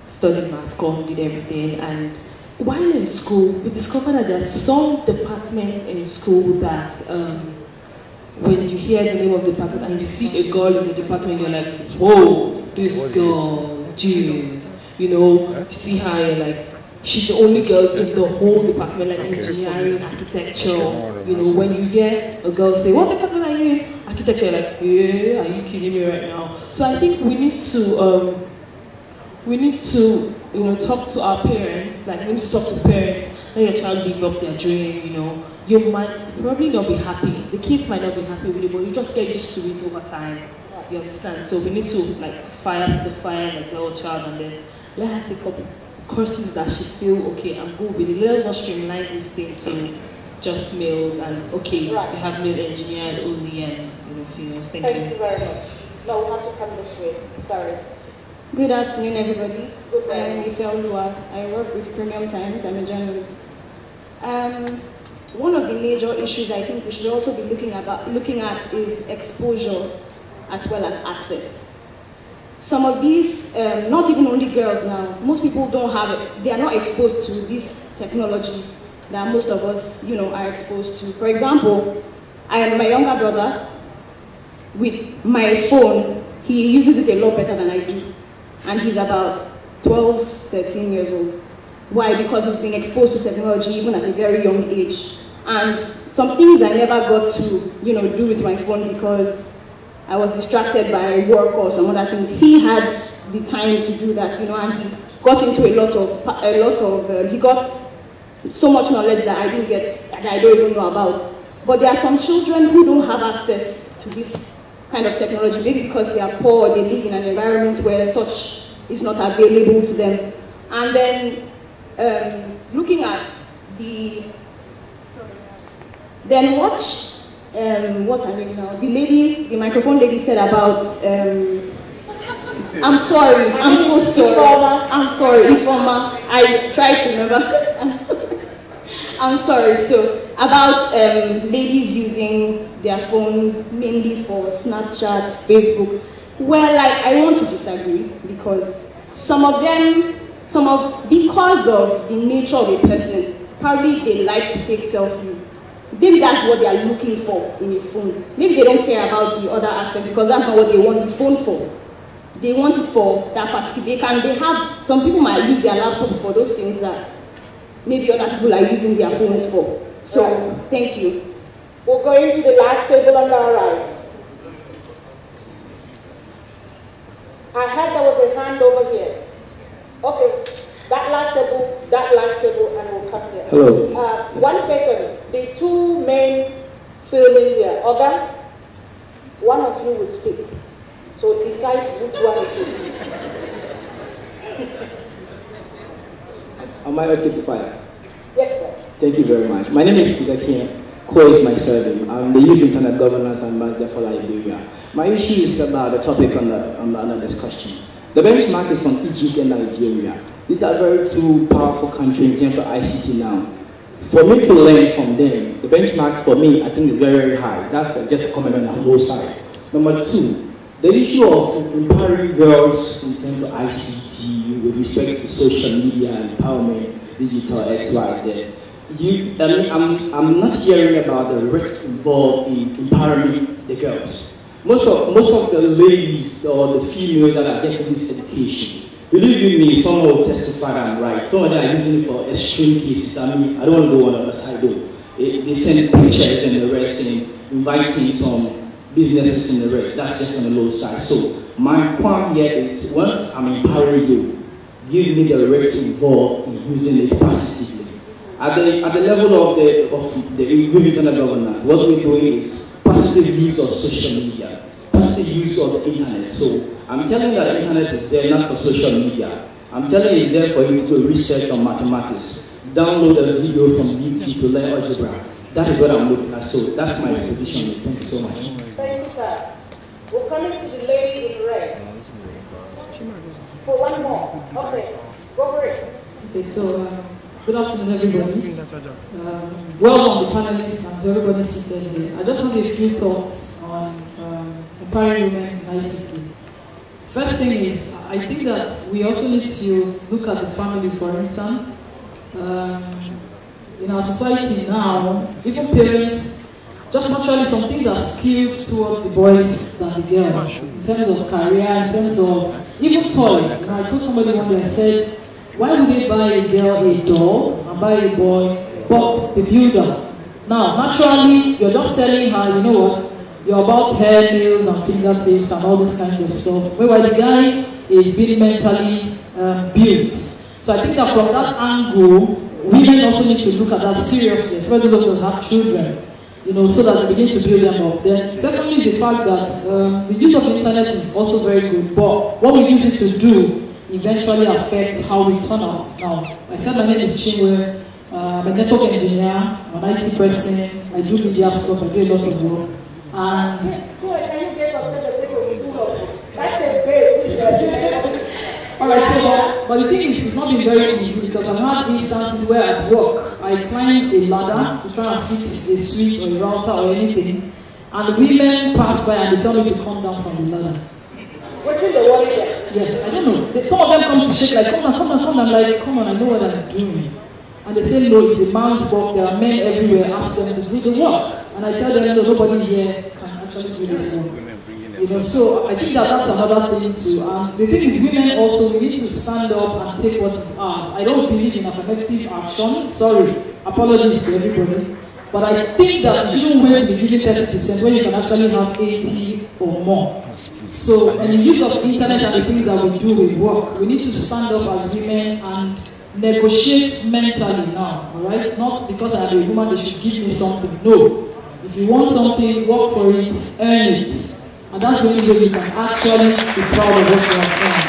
studied mass comm, did everything, and while in school, we discovered that there are some departments in school that when you hear the name of the department and you see a girl in the department, you're like, whoa, this girl, jeez. You know, you see her, you're like, she's the only girl in the whole department, like engineering, architecture. You know, when you hear a girl say, what department are you in? Architecture, you're like, yeah, are you kidding me right now? So I think we need to, you know, talk to our parents, like we need to talk to parents, let your child live up their dream, you know. You might probably not be happy, the kids might not be happy with it, but you just get used to it over time, you understand? So we need to like fire the girl child, and then let her take up courses that she feel, okay, I'm good with it. Let us not streamline this thing to just males and, okay, right, we have male engineers only and, you know, females. Thank you. Thank you very much. No, we'll have to come this way. Sorry. Good afternoon, everybody. Good morning. I'm Ife Oluwa. I work with Premium Times. I'm a journalist. One of the major issues I think we should also be looking at is exposure as well as access. Some of these, not even only girls now, most people don't have it. They are not exposed to this technology that most of us, you know, are exposed to. For example, my younger brother, with my phone, he uses it a lot better than I do. And he's about 12, 13 years old. Why? Because he's been exposed to technology even at a very young age. And some things I never got to, you know, do with my phone because I was distracted by work or some other things. He had the time to do that, you know, and he got into he got so much knowledge that I didn't get, that I don't even know about. But there are some children who don't have access to this kind of technology, maybe because they are poor, they live in an environment where such is not available to them. And then looking at what's her name now? The microphone lady said about, I'm sorry, I'm so sorry. I'm sorry, Ifoma. I tried to remember. I'm sorry. So, about ladies using their phones mainly for Snapchat, Facebook. Well, I want to disagree because because of the nature of a person, probably they like to take selfies. Maybe that's what they are looking for in a phone. Maybe they don't care about the other aspect because that's not what they want the phone for. They want it for that particular, some people might use their laptops for those things that maybe other people are using their phones for. So, right. Thank you. We're going to the last table on our right. I heard there was a hand over here. Okay, that last table, and we'll come here. Hello. 1 second. The two men filming here. Oga, one of you will speak. So decide which one it is. Am I okay to fire? Yes, sir. Thank you very much. My name is Peter King. Who is my surname? I'm the Youth Internet Governance Ambassador for Liberia. My issue is about the topic on the discussion. The benchmark is from Egypt and Nigeria. These are very two powerful countries in terms of ICT now. For me to learn from them, the benchmark for me, I think is very, very high. That's just a comment on the whole side. Number two, the issue of empowering girls in terms of ICT with respect to social media, empowerment, digital X, Y, Z. I'm not hearing about the risks involved in empowering the girls. most of the ladies or the females that are getting this education, believe me, some will testify that I'm right. Some of them are using it for extreme cases. I mean, I don't want to go on the other side though. They send pictures and the rest and inviting some businesses and the rest. That's just on the low side. So my point here is, once I'm empowering you, give me the risks involved in using it positively. At the level of the internet governance, what we're doing is positive use of social media, positive use of the internet. So I'm telling you that the internet is there not for social media. I'm telling you it's there for you to do research on mathematics. Download a video from YouTube to learn algebra. That is what I'm looking at. So that's my position. Thank you so much. Thank you, sir. We're coming to the lady in red. For one more. Okay, go for it. Okay, so good afternoon, everybody. Well done, the panelists, and to everybody seated here. I just have a few thoughts on empowering women in ICT. First thing is, I think that we also need to look at the family, for instance. In our society now, even parents, just naturally some things are skewed towards the boys than the girls. In terms of career, in terms of even toys. You know, I told somebody one day, I said, why would they buy a girl a doll and buy a boy Bob the Builder? Now, naturally, you're just telling her, you know what, you're about hair, nails, and fingertips and all those kinds of stuff. Meanwhile, the guy is being mentally built. So I think that from that angle, women also need to look at that seriously, especially those of us who have children, you know, so that they begin to build them up. Then, secondly, is the fact that the use of the internet is also very good, but what we use it to do eventually affects how we turn out. Now, I said my name is Chinwe, I'm a network engineer, I'm an IT person, I do media stuff, I do a lot of work, and... Alright, so, but the thing is, it's not been very easy because I've had instances where at work, I climb a ladder to try and fix a switch or a router or anything, and the women pass by and they tell me to come down from the ladder. What is the word there? Yes, I don't know. Some of them come to shake like, come on. I'm like, come on, I know what I'm doing. And they say, no, it's a man's work. There are men everywhere. Ask them to do the work. And I tell them, no, nobody here can actually do this work. You know, so I think that that's another thing too. And the thing is, women also, we need to stand up and take what is ours. I don't believe in affirmative action. Sorry, apologies to everybody. But I think that you shouldn't wait to be given 30% when you can actually have 80 or more. So, in the use of the internet and the things that we do with work, we need to stand up as women and negotiate mentally now, alright? Not because I am a woman, they should give me something. No. If you want something, work for it, earn it. And that's the only way you can actually be proud of what you have done.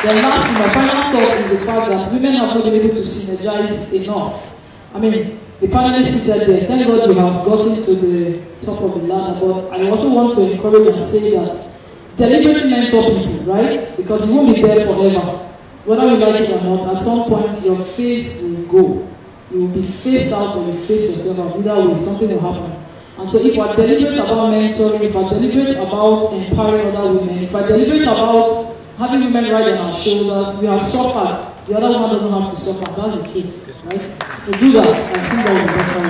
Then lastly, my final thought is the fact that women have not been able to synergize enough. I mean, the panelists said there, thank God you have gotten to the top of the ladder, but I also want to encourage and say that deliberately mentor people, right? Because you won't be there forever. Whether you like it or not, at some point your face will go. You will be faced out or you face yourself out. Either way, something will happen. And so if we're deliberate about mentoring, if we're deliberate about empowering other women, if we're deliberate about having women ride on our shoulders, we have suffered. The other woman doesn't have to suffer. That's the truth, right? If we do that, I think that will be better.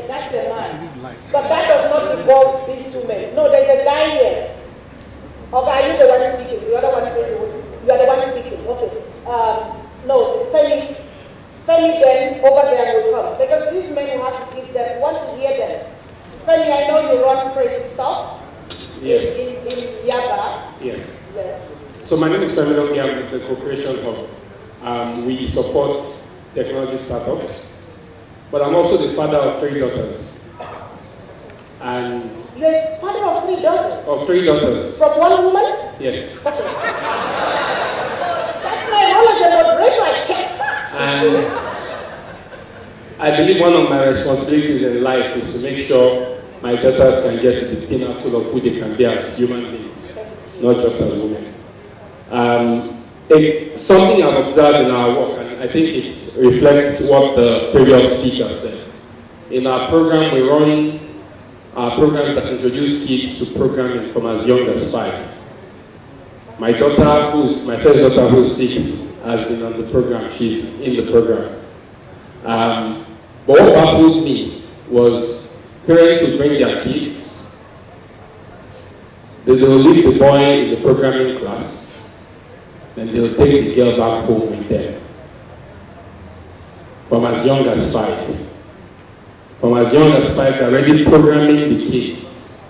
That's a man. But that does not involve these two men. No, there's a guy here. Okay, are you the one speaking? The other one says you are the one speaking. Okay. No, Femi then over there will come. Because these men will have to give them, want to hear them. Femi, I know you run praise stuff. Yes. In Yaba. Yes. Yes. So my name is Femi Longi. I'm with the Cooperation Hub. We support technology startups. But I'm also the father of 3 daughters. And the father of 3 daughters? Of 3 daughters. From one woman? Yes. That's my knowledge about break check. And I believe one of my responsibilities in life is to make sure my daughters can get to the pinnacle of who they can be as human beings, not just as women. Something I've observed in our work, and I think it reflects what the previous speaker said. In our program, we run programs that introduce kids to programming from as young as 5. My first daughter, who's 6, has been on the program. She's in the program. But what baffled me was parents will bring their kids, they'll leave the boy in the programming class, then they'll take the girl back home with them. From as young as 5. From as young as 5, they're already programming the kids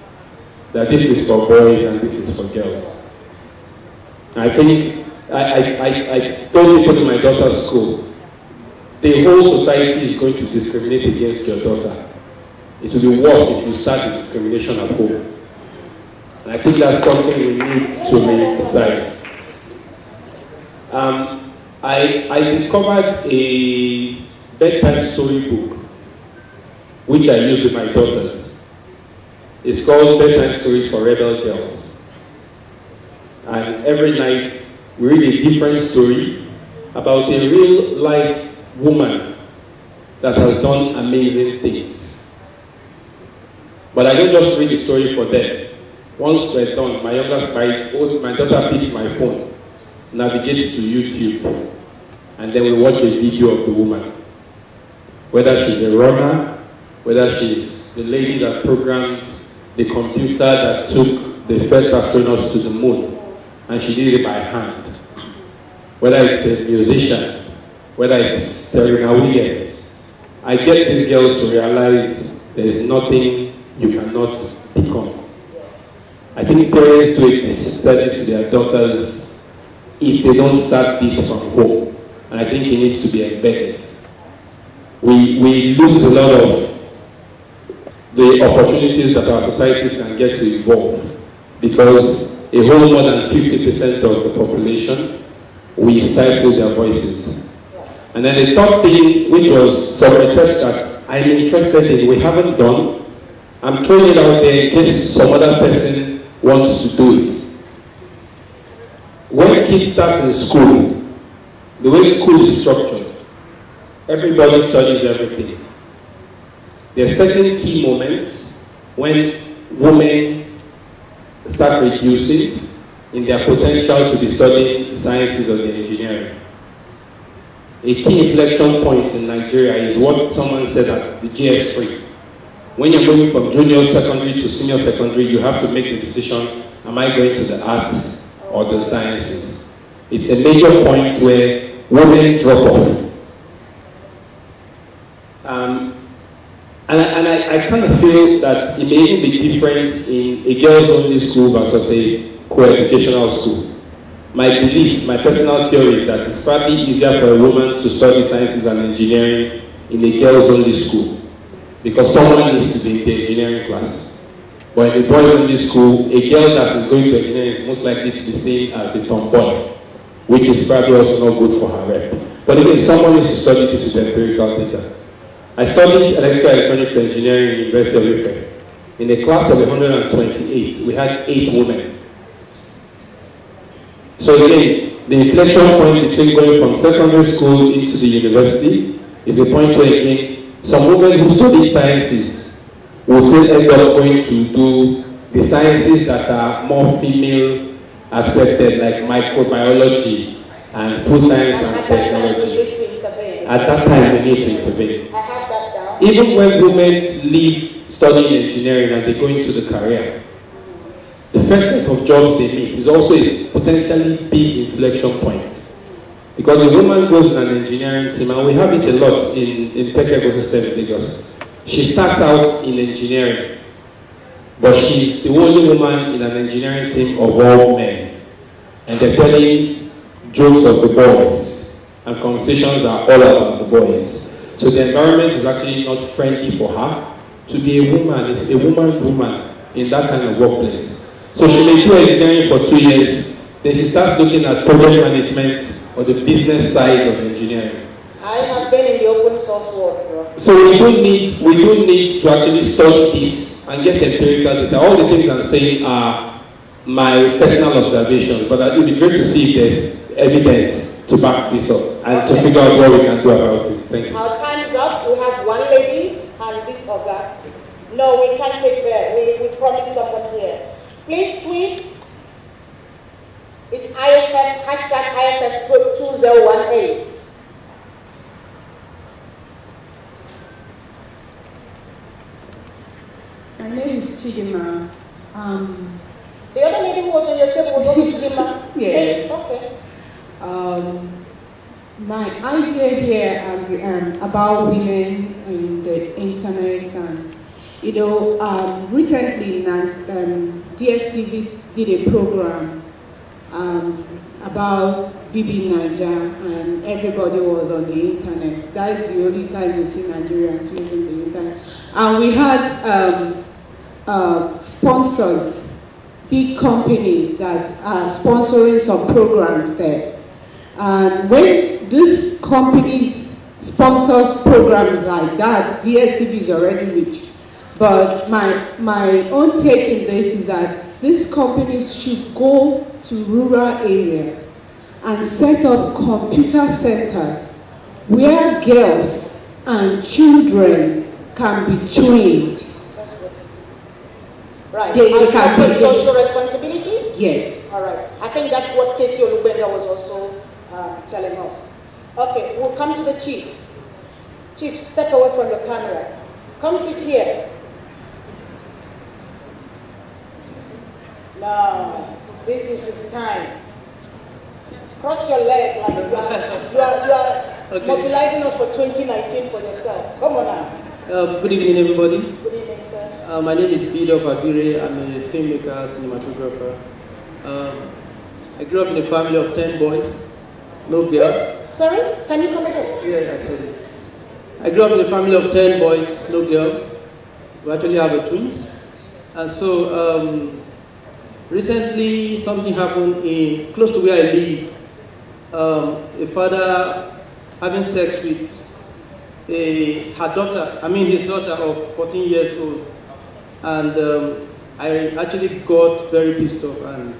that this is for boys and this is for girls. I think, I told people in my daughter's school, the whole society is going to discriminate against your daughter. It will be worse if you start the discrimination at home. And I think that's something we need to emphasize. I discovered a bedtime story book which I use with my daughters. It's called Bedtime Stories for Rebel Girls. And every night we read a different story about a real life woman that has done amazing things. But I don't just read the story for them. Once we're done, my daughter picks my phone, navigates to YouTube, and then we watch a video of the woman. Whether she's a runner, whether she's the lady that programmed the computer that took the first astronauts to the moon, and she did it by hand. Whether it's a musician, whether it's Serena Williams. I get these girls to realize there's nothing you cannot become. I think parents do a disservice to their daughters if they don't start this from home. And I think it needs to be embedded. We lose a lot of the opportunities that our societies can get to evolve because a whole more than 50% of the population, we stifle their voices. And then the third thing, which was some research that I'm interested in, we haven't done. I'm throwing it out there in case some other person wants to do it. When kids start in school, the way school is structured, everybody studies everything. There are certain key moments when women start reducing in their potential to be studying sciences or the engineering. A key inflection point in Nigeria is what someone said at the GS3. When you're moving from junior secondary to senior secondary, you have to make the decision, am I going to the arts or the sciences? It's a major point where women drop off. And I kind of feel that it may even be different in a girls-only school versus a co-educational school. My belief, my personal theory is that it's probably easier for a woman to study sciences and engineering in a girls-only school because someone needs to be in the engineering class. But in a boys-only school, a girl that is going to engineering is most likely to be seen as a tomboy, which is probably also not good for her rep. But again, someone needs to study this with empirical data. I studied electrical electronics engineering at the University of Ife. In a class of 128, we had 8 women. So again, the inflection point between going from secondary school into the university is a point where again, some women who study sciences will still end up going to do the sciences that are more female accepted, like microbiology and food science and technology. At that time, we need to intervene. Even when women leave studying engineering and they go into the career, the first set of jobs they meet is also a potentially big inflection point. Because a woman goes in an engineering team, and we have it a lot in tech ecosystem in Lagos. She starts out in engineering, but she's the only woman in an engineering team of all men. And they're telling jokes of the boys, and conversations are all about the boys. So the environment is actually not friendly for her to be a woman in that kind of workplace. So she may do engineering for 2 years, then she starts looking at project management or the business side of engineering. I have been in the open source world, bro. So we do need to actually study this and get empirical data. All the things I'm saying are my personal observations, but it would be great to see if there's evidence to back this up and to figure out what we can do about it. Thank you. Our time is up. We have one lady and this other. No, we can't take that. We promised someone here. Please tweet. It's IFF, hashtag IFF group 2018. Chidima. The other lady who was on your table was also Chidima? Yes. Okay. My idea here about women in the internet, and recently DSTV did a program about BB Niger, and everybody was on the internet. That is the only time you see Nigerians using the internet. And we had sponsors, big companies that are sponsoring some programs there. And when these companies sponsors programs like that, DSTV is already rich. But my own take in this is that these companies should go to rural areas and set up computer centers where girls and children can be trained. Right. They As can part be- of social responsibility? Yes. All right. I think that's what Casey Olubenda was also telling us. Okay, we'll come to the chief. Chief, step away from the camera. Come sit here. Now, this is his time. Cross your leg like you are Okay. mobilizing us for 2019 for yourself. Come on now. Good evening, everybody. Good evening, sir. My name is Bido Fabire. I'm a filmmaker, cinematographer. I grew up in a family of 10 boys, no girls. Sorry, can you come again? Yeah, I said it. I grew up in a family of 10 boys, no girl. We actually have a twins. And so, recently something happened close to where I live. A father having sex with his daughter of 14 years old. And I actually got very pissed off and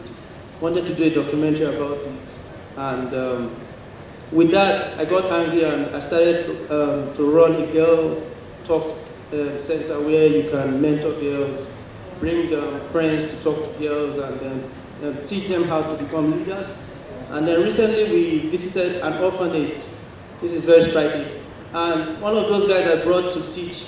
wanted to do a documentary about it. And with that, I got angry and I started to run a girl talk center where you can mentor girls, bring friends to talk to girls, and then teach them how to become leaders. And then recently we visited an orphanage. This is very striking. And one of those guys I brought to teach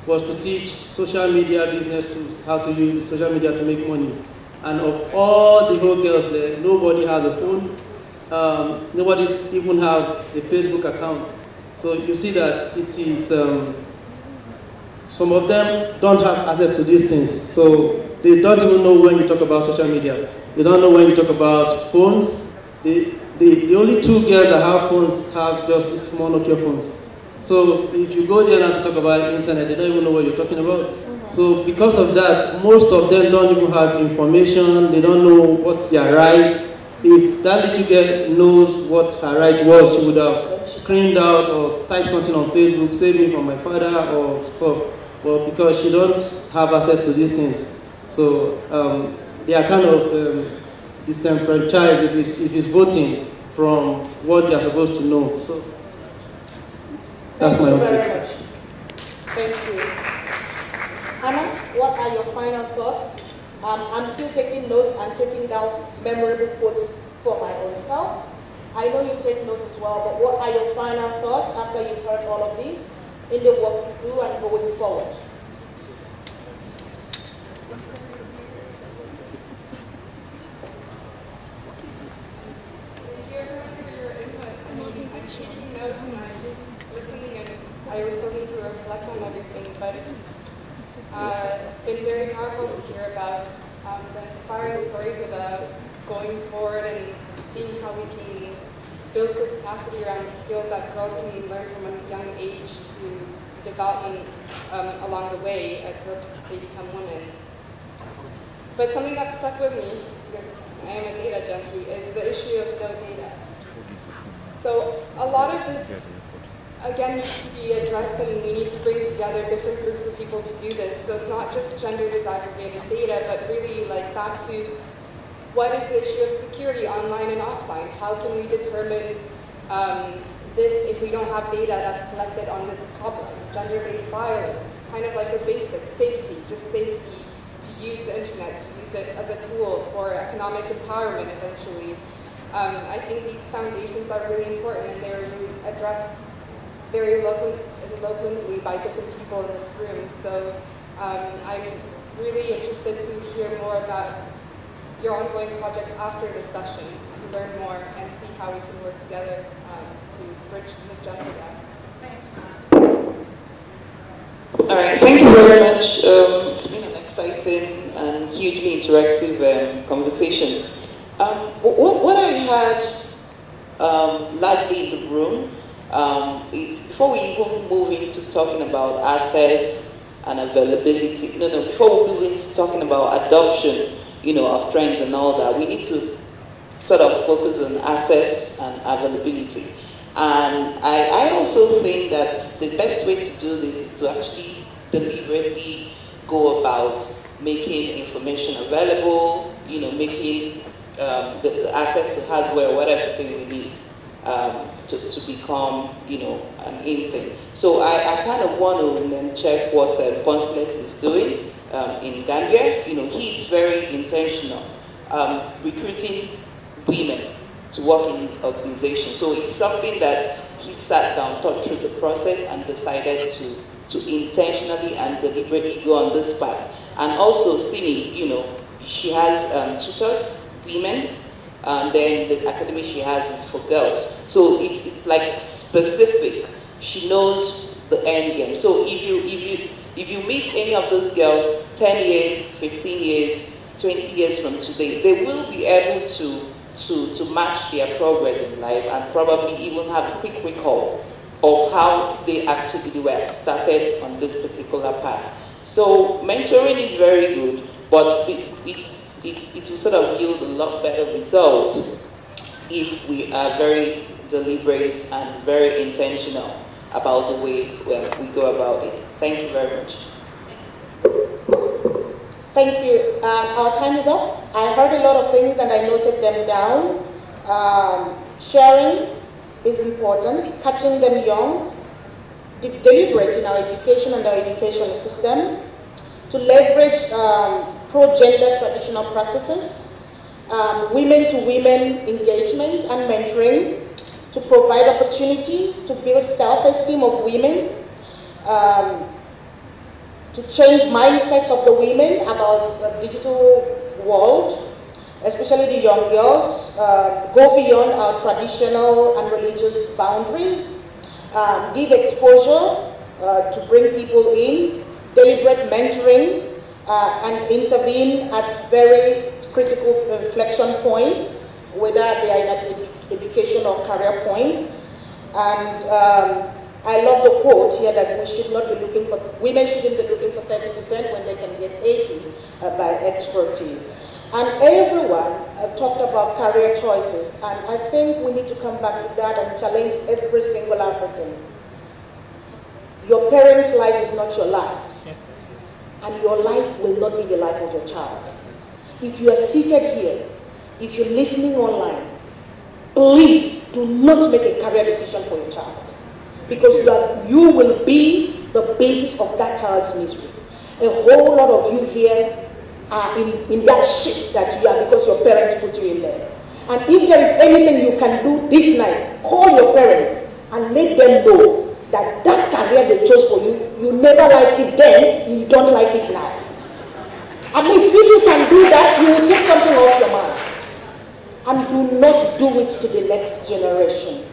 was to teach social media business tools, how to use social media to make money. And of all the whole girls there, nobody has a phone. Nobody even have a Facebook account. So you see that it is, some of them don't have access to these things. So they don't even know when you talk about social media. They don't know when you talk about phones. The only two girls that have phones have just these small Nokia phones. So if you go there now to talk about internet, they don't even know what you're talking about. So because of that, most of them don't even have information. They don't know what's their right. If that little girl knows what her right was, she would have screamed out or typed something on Facebook, save me from my father or stuff. But because she don't have access to these things, so they are kind of disenfranchised if it's voting from what they are supposed to know. So that's my Thank you own very take. much. Thank you. Anna, what are your final thoughts? I'm still taking notes and taking down memorable quotes for my own self. I know you take notes as well, but what are your final thoughts after you've heard all of these in the work you do and going forward? I was still need to reflect on everything, but it's been very powerful to hear about the inspiring stories about going forward and seeing how we can build good capacity around the skills that girls can learn from a young age to development along the way as they become women. But something that stuck with me, because I am a data junkie, is the issue of no data. So a lot of this, again, needs to be addressed, and we need to bring together different groups of people to do this. So it's not just gender disaggregated data, but really like back to what is the issue of security online and offline? How can we determine this if we don't have data that's collected on this problem? Gender-based violence, kind of like the basics, safety, just safety, to use the internet, to use it as a tool for economic empowerment eventually. I think these foundations are really important, and they're really addressed very locally by different people in this room. So I'm really interested to hear more about your ongoing project after this session, to learn more and see how we can work together to bridge the gender gap. All right, thank you very much. It's been an exciting and hugely interactive conversation. What I heard largely in the room, it's before we even move into talking about access and availability, before we move into talking about adoption, of trends and all that, we need to sort of focus on access and availability. And I also think that the best way to do this is to actually deliberately go about making information available, making the access to hardware, whatever thing we need to become, an in thing. So I kind of want to then check what the consulate is doing in Gambia. He's very intentional, recruiting women to work in his organization. So it's something that he sat down, thought through the process, and decided to intentionally and deliberately go on this path. And also Simi, she has tutors, women, and then the academy she has is for girls. So it's like specific. She knows the end game. So if you meet any of those girls 10 years, 15 years, 20 years from today, they will be able to match their progress in life and probably even have a quick recall of how they actually were started on this particular path. So mentoring is very good, but it will sort of yield a lot better results if we are very deliberate and very intentional about the way we go about it. Thank you very much. Thank you. Our time is up. I heard a lot of things and I noted them down. Sharing is important, catching them young, deliberate in our education and our education system, to leverage pro-gender traditional practices, women-to-women engagement and mentoring, to provide opportunities to build self-esteem of women, to change mindsets of the women about the digital world, especially the young girls, go beyond our traditional and religious boundaries, give exposure to bring people in, deliberate mentoring, and intervene at very critical reflection points, whether they are in education or career points. And I love the quote here that we should not be looking for, women shouldn't be looking for 30% when they can get 80 by expertise. And everyone talked about career choices, and I think we need to come back to that and challenge every single African. Your parents' life is not your life, and your life will not be the life of your child. If you are seated here, if you're listening online, please do not make a career decision for your child, because you will be the basis of that child's misery. A whole lot of you here are in that shit that you are because your parents put you in there. And if there is anything you can do this night, call your parents and let them know that that career they chose for you, you never liked it then, you don't like it now. At least if you can do that, you will take something off your mind. And do not do it to the next generation.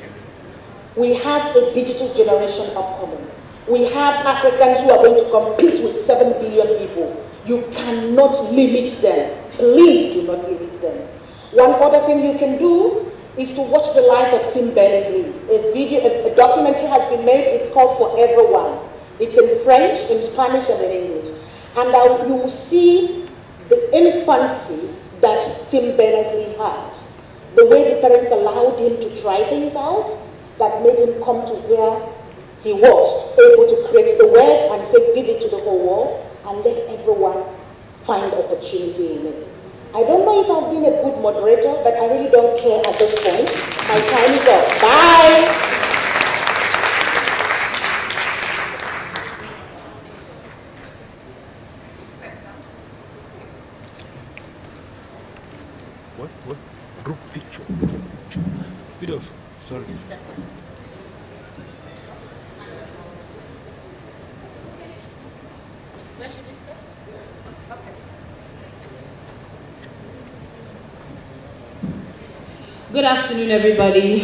We have a digital generation upcoming. We have Africans who are going to compete with 7 billion people. You cannot limit them. Please do not limit them. One other thing you can do is to watch the life of Tim Berners-Lee. A documentary has been made. It's called For Everyone. It's in French, in Spanish, and in English. And you will see the infancy that Tim Berners-Lee had. The way the parents allowed him to try things out that made him come to where he was, able to create the web and say, give it to the whole world, and let everyone find opportunity in it. I don't know if I've been a good moderator, but I really don't care at this point. My time is up. Bye! What? Group picture. Bit of, sorry. Where should we start? Good afternoon, everybody.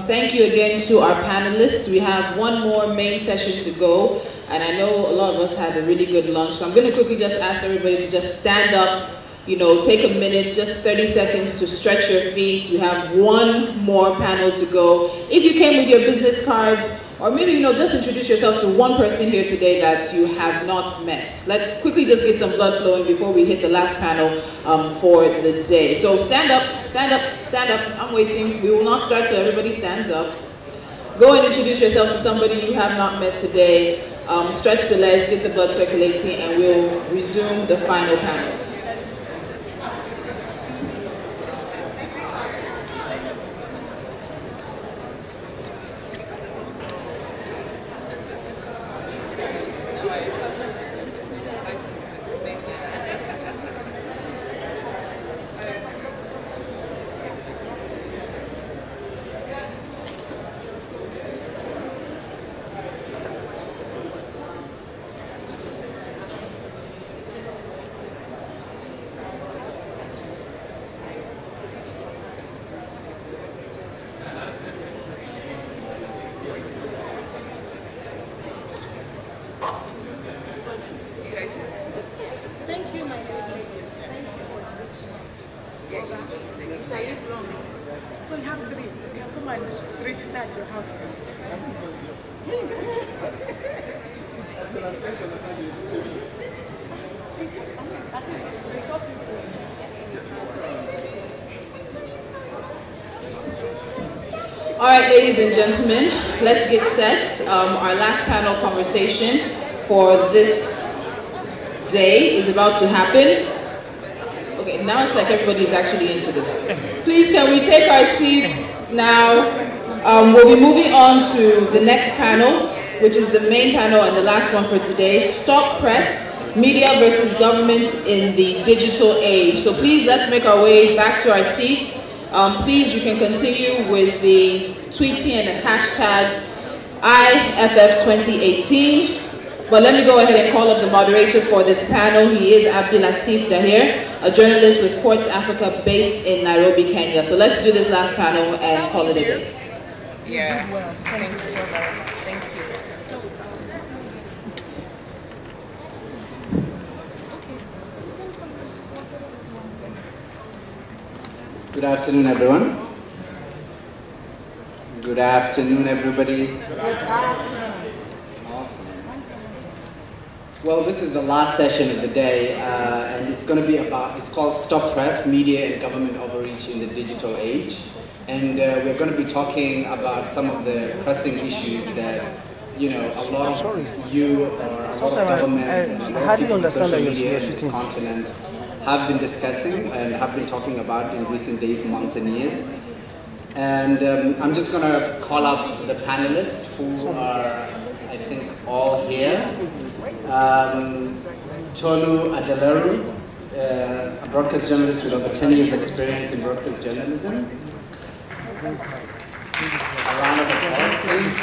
Thank you again to our panelists. We have one more main session to go, and I know a lot of us had a really good lunch, so I'm going to quickly just ask everybody to just stand up, take a minute, just 30 seconds to stretch your feet. We have one more panel to go. If you came with your business cards, or maybe, just introduce yourself to one person here today that you have not met. Let's quickly just get some blood flowing before we hit the last panel for the day. So stand up, stand up, stand up. I'm waiting. We will not start till everybody stands up. Go and introduce yourself to somebody you have not met today. Stretch the legs, get the blood circulating, and we'll resume the final panel. All right, ladies and gentlemen, let's get set. Our last panel conversation for this day is about to happen. Okay, now it's like everybody's actually into this. Please, can we take our seats now? We'll be moving on to the next panel, which is the main panel and the last one for today. Stop Press, Media versus Government in the Digital Age. So please, let's make our way back to our seats. Please, you can continue with the tweeting and the hashtag IFF2018. But let me go ahead and call up the moderator for this panel. He is Abdulatif Dahir, a journalist with Quartz Africa based in Nairobi, Kenya. So let's do this last panel and call it a day. Yeah, thanks so much. Thank you. Good afternoon, everyone. Good afternoon, everybody. Good afternoon. Awesome. Well, this is the last session of the day, and it's going to be about, it's called Stop Press, Media and Government Overreach in the Digital Age. And we're going to be talking about some of the pressing issues that, a lot of you or a lot of governments and a lot of people in social media in this continent have been discussing and have been talking about in recent days, months, and years. And I'm just going to call up the panelists who are, I think, all here. Tolu Adeleru, a broadcast journalist with over 10 years experience in broadcast journalism. A round of applause, please.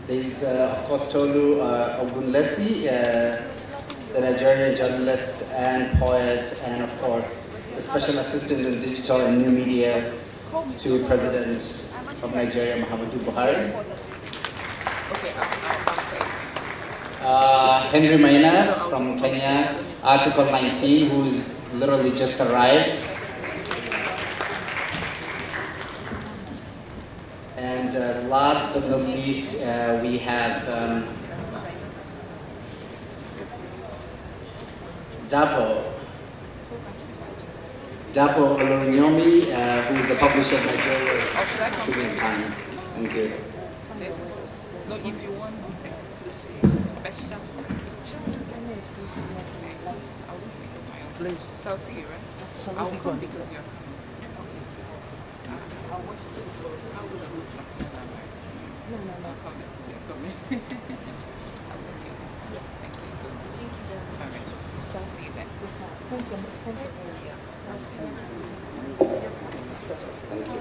There's, of course, Tolu Ogunlesi, the Nigerian journalist and poet, and of course, the special assistant in digital and new media to President of Nigeria, Muhammadu Buhari. Henry Maina from Kenya, Article 19, who's literally just arrived. And last but not least, we have Dapo Olorinyomi, who is the publisher of Nigeria Tribune Times. Thank you. So if you want exclusive, special picture, I will speak of my own place. So I'll see you, right? I'll come because you're coming. I'll watch the video. How will I look like? No, I'll come because you're coming. Yes. Thank you so much. All right. So I'll see you then. Thank you. Thank you.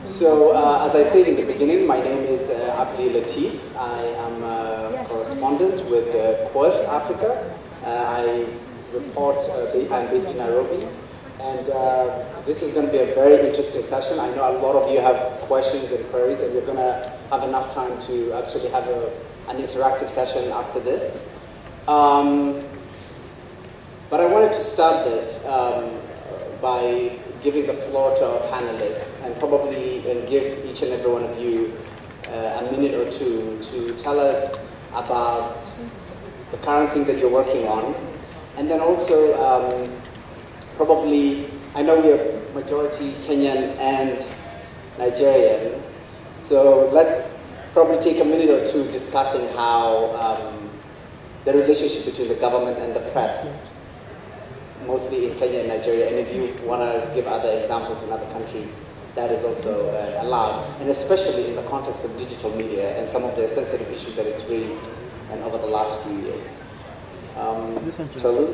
So, as I said in the beginning, my name is Abdi Latif. I am a correspondent with Quartz Africa. I report, I'm based in Nairobi, And this is going to be a very interesting session. I know a lot of you have questions and queries, and you're going to have enough time to actually have an interactive session after this. But I wanted to start this by giving the floor to our panelists and probably give each and every one of you a minute or two to tell us about the current thing that you're working on. And then also, probably, I know we are majority Kenyan and Nigerian, so let's probably take a minute or two discussing how the relationship between the government and the press, mostly in Kenya and Nigeria, and if you want to give other examples in other countries, that is also allowed, and especially in the context of digital media and some of the sensitive issues that it's raised and over the last few years. Tolu?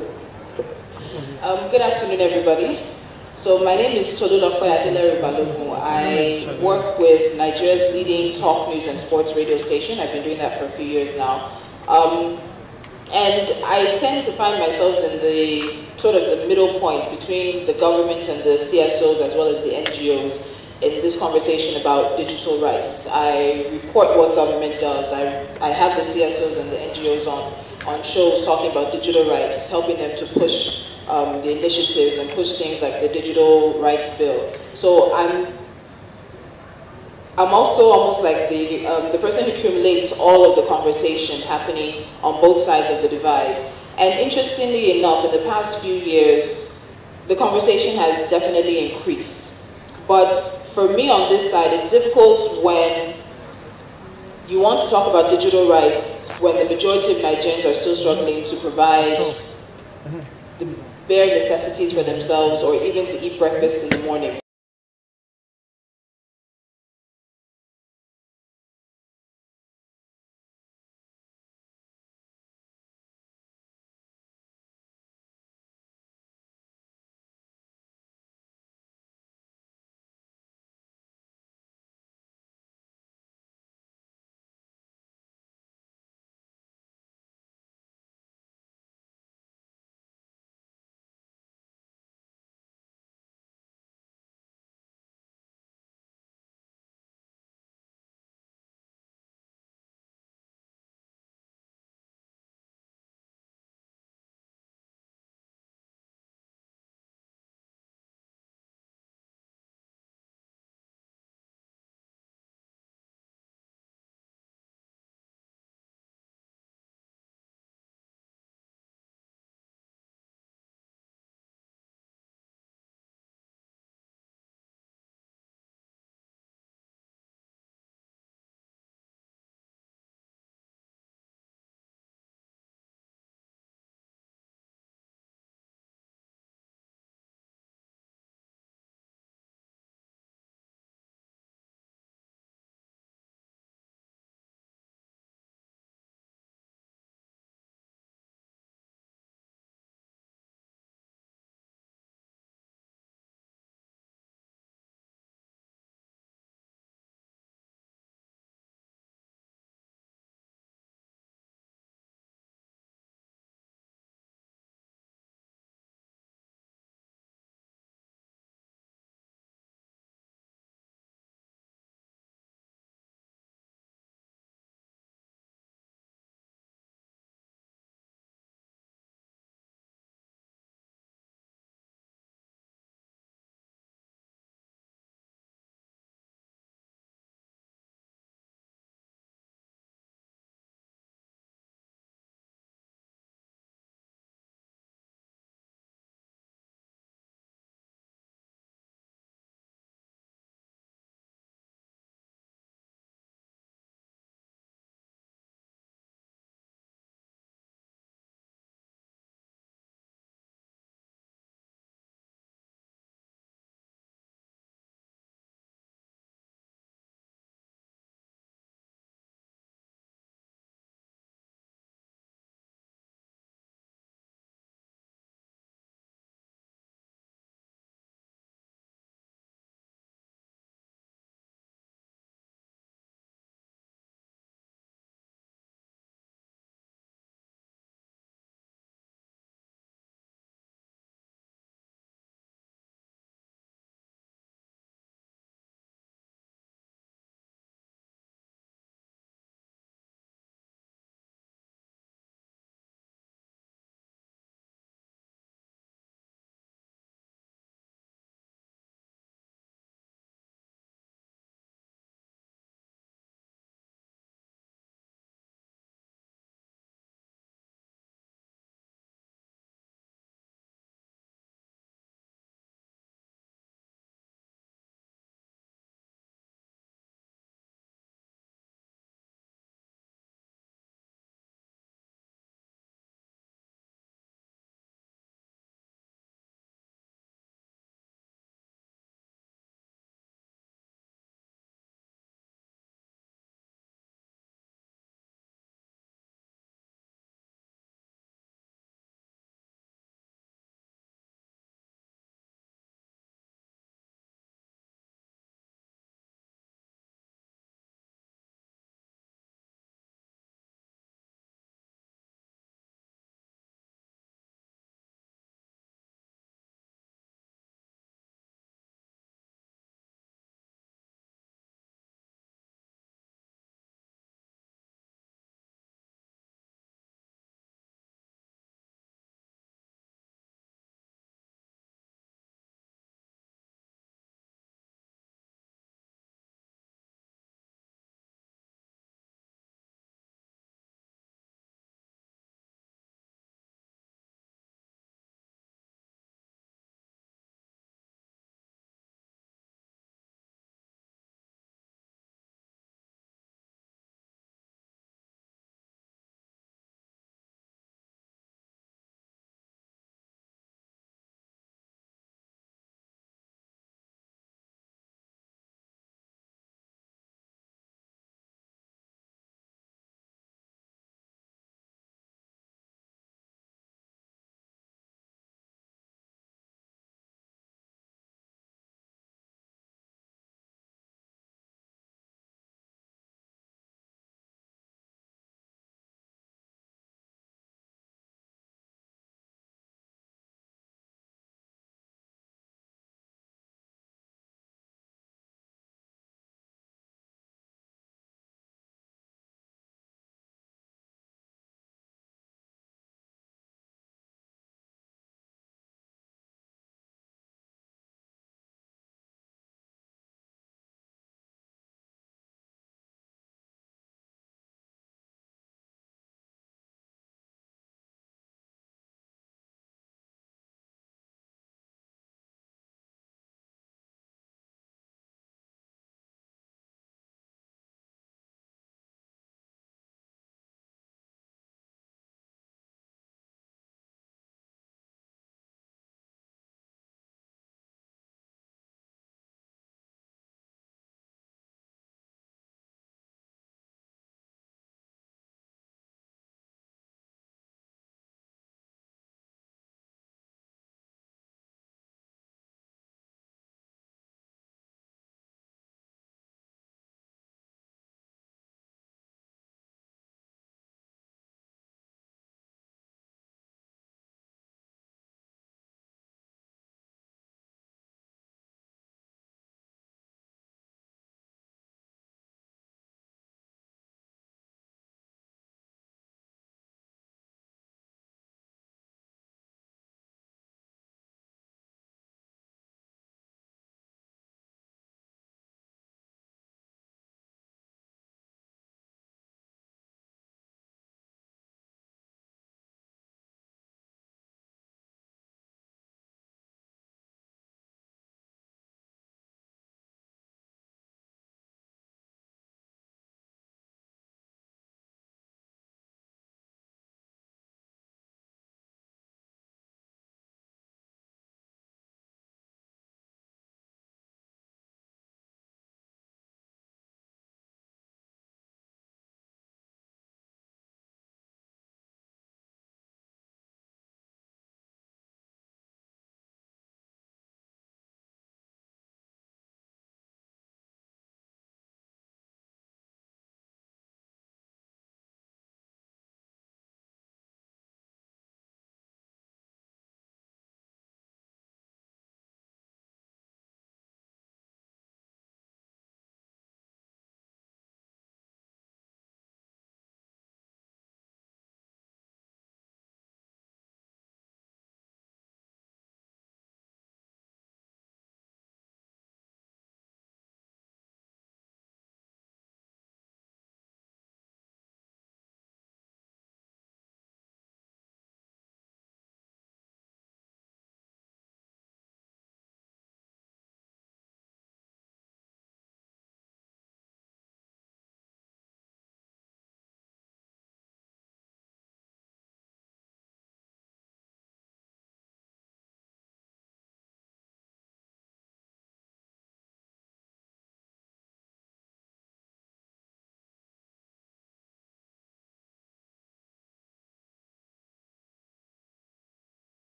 Good afternoon, everybody. So my name is Tolulope Adelere Balogun. I work with Nigeria's leading talk news and sports radio station. I've been doing that for a few years now. And I tend to find myself in the sort of the middle point between the government and the CSOs as well as the NGOs in this conversation about digital rights. I report what government does. I have the CSOs and the NGOs on shows talking about digital rights, helping them to push the initiatives and push things like the Digital Rights Bill. So I'm also almost like the person who accumulates all of the conversations happening on both sides of the divide. And interestingly enough, in the past few years, the conversation has definitely increased. But for me on this side, it's difficult when you want to talk about digital rights when the majority of Nigerians are still struggling to provide the bare necessities for themselves or even to eat breakfast in the morning.